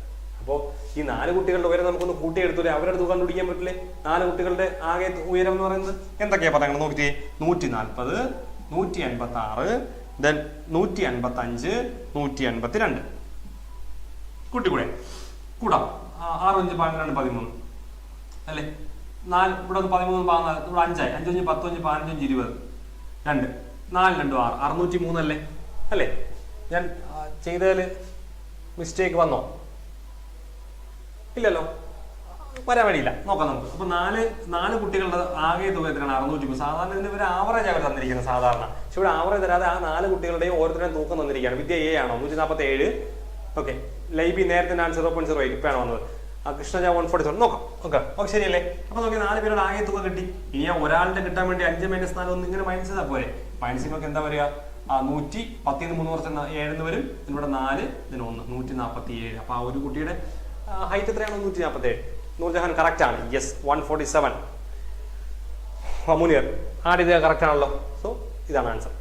അപ്പോൾ ഈ 4 കുട്ടികളുടെ ഉയരം നമുക്കൊന്ന് കൂട്ടിയെടുത്തൂടെ? അവരുടെ തുക കണ്ടുപിടിക്കാൻ പറ്റില്ലേ? 4 കുട്ടികളുടെ ആകെ ഉയരം എന്ന് പറയുന്നത് എന്തൊക്കെയാ പറയുന്നത് നോക്കിയേ. 140 186 ദെൻ 155 182. കൂട്ടിക്കൂടെ? കൂടാം. 6 5 12 13 അല്ലേ? 4 ഇവിടെ 13 14 ഇവിടെ 5 5 5 10 5 15 20 2 4 2 6 603 അല്ലേ? അല്ലേ? ഞാൻ ചെയ്തതിൽ മിസ്റ്റേക്ക് വന്നോ? ഇല്ലല്ലോ, വരാൻ വഴിയില്ല. നോക്കാം നമുക്ക്. അപ്പൊ 4 കുട്ടികളുടെ ആകെ തുക എത്രയാണ്? 603. സാധാരണ ഇതിന് ഒരു ആവറേജ് അവർ തന്നിരിക്കുന്നത് സാധാരണ. പക്ഷെ ഇവിടെ ആവറേജ് തരാതെ ആ 4 കുട്ടികളുടെയും ഓരോരുത്തരുടെയും തൂക്കം തന്നിരിക്കുകയാണ്. വിദ്യ A ആണോ? 147. ഓക്കെ, ലൈബി നേരത്തെ ഞാൻ 0.08 ഇപ്പോഴാണ് വന്നത്. കൃഷ്ണജ 147. നോക്കാം. ഓക്കെ ഓക്കെ, ശരിയല്ലേ? അപ്പൊ നോക്കി 4 പേരുടെ ആകെ തുക കിട്ടി. ഇനി ഒരാളുടെ കിട്ടാൻ വേണ്ടി 5 - 4 1 ഇങ്ങനെ മൈനസ് ചെയ്താൽ പോരെ? മൈനസ് നമുക്ക് എന്താ പറയുക? 110 ന് 3 കുറച്ച് 7 വരും. ഇവിടെ 4 ഇതിന് 1 147. അപ്പൊ ആ ഒരു കുട്ടിയുടെ ഹൈറ്റ് എത്രയാണ്? 147. നൂർജഹാൻ കറക്റ്റ് ആണ്. യെസ്, 147. മുനിയർ ആദ്യത്തെ കറക്റ്റ് ആണല്ലോ. സോ ഇതാണ് ആൻസർ.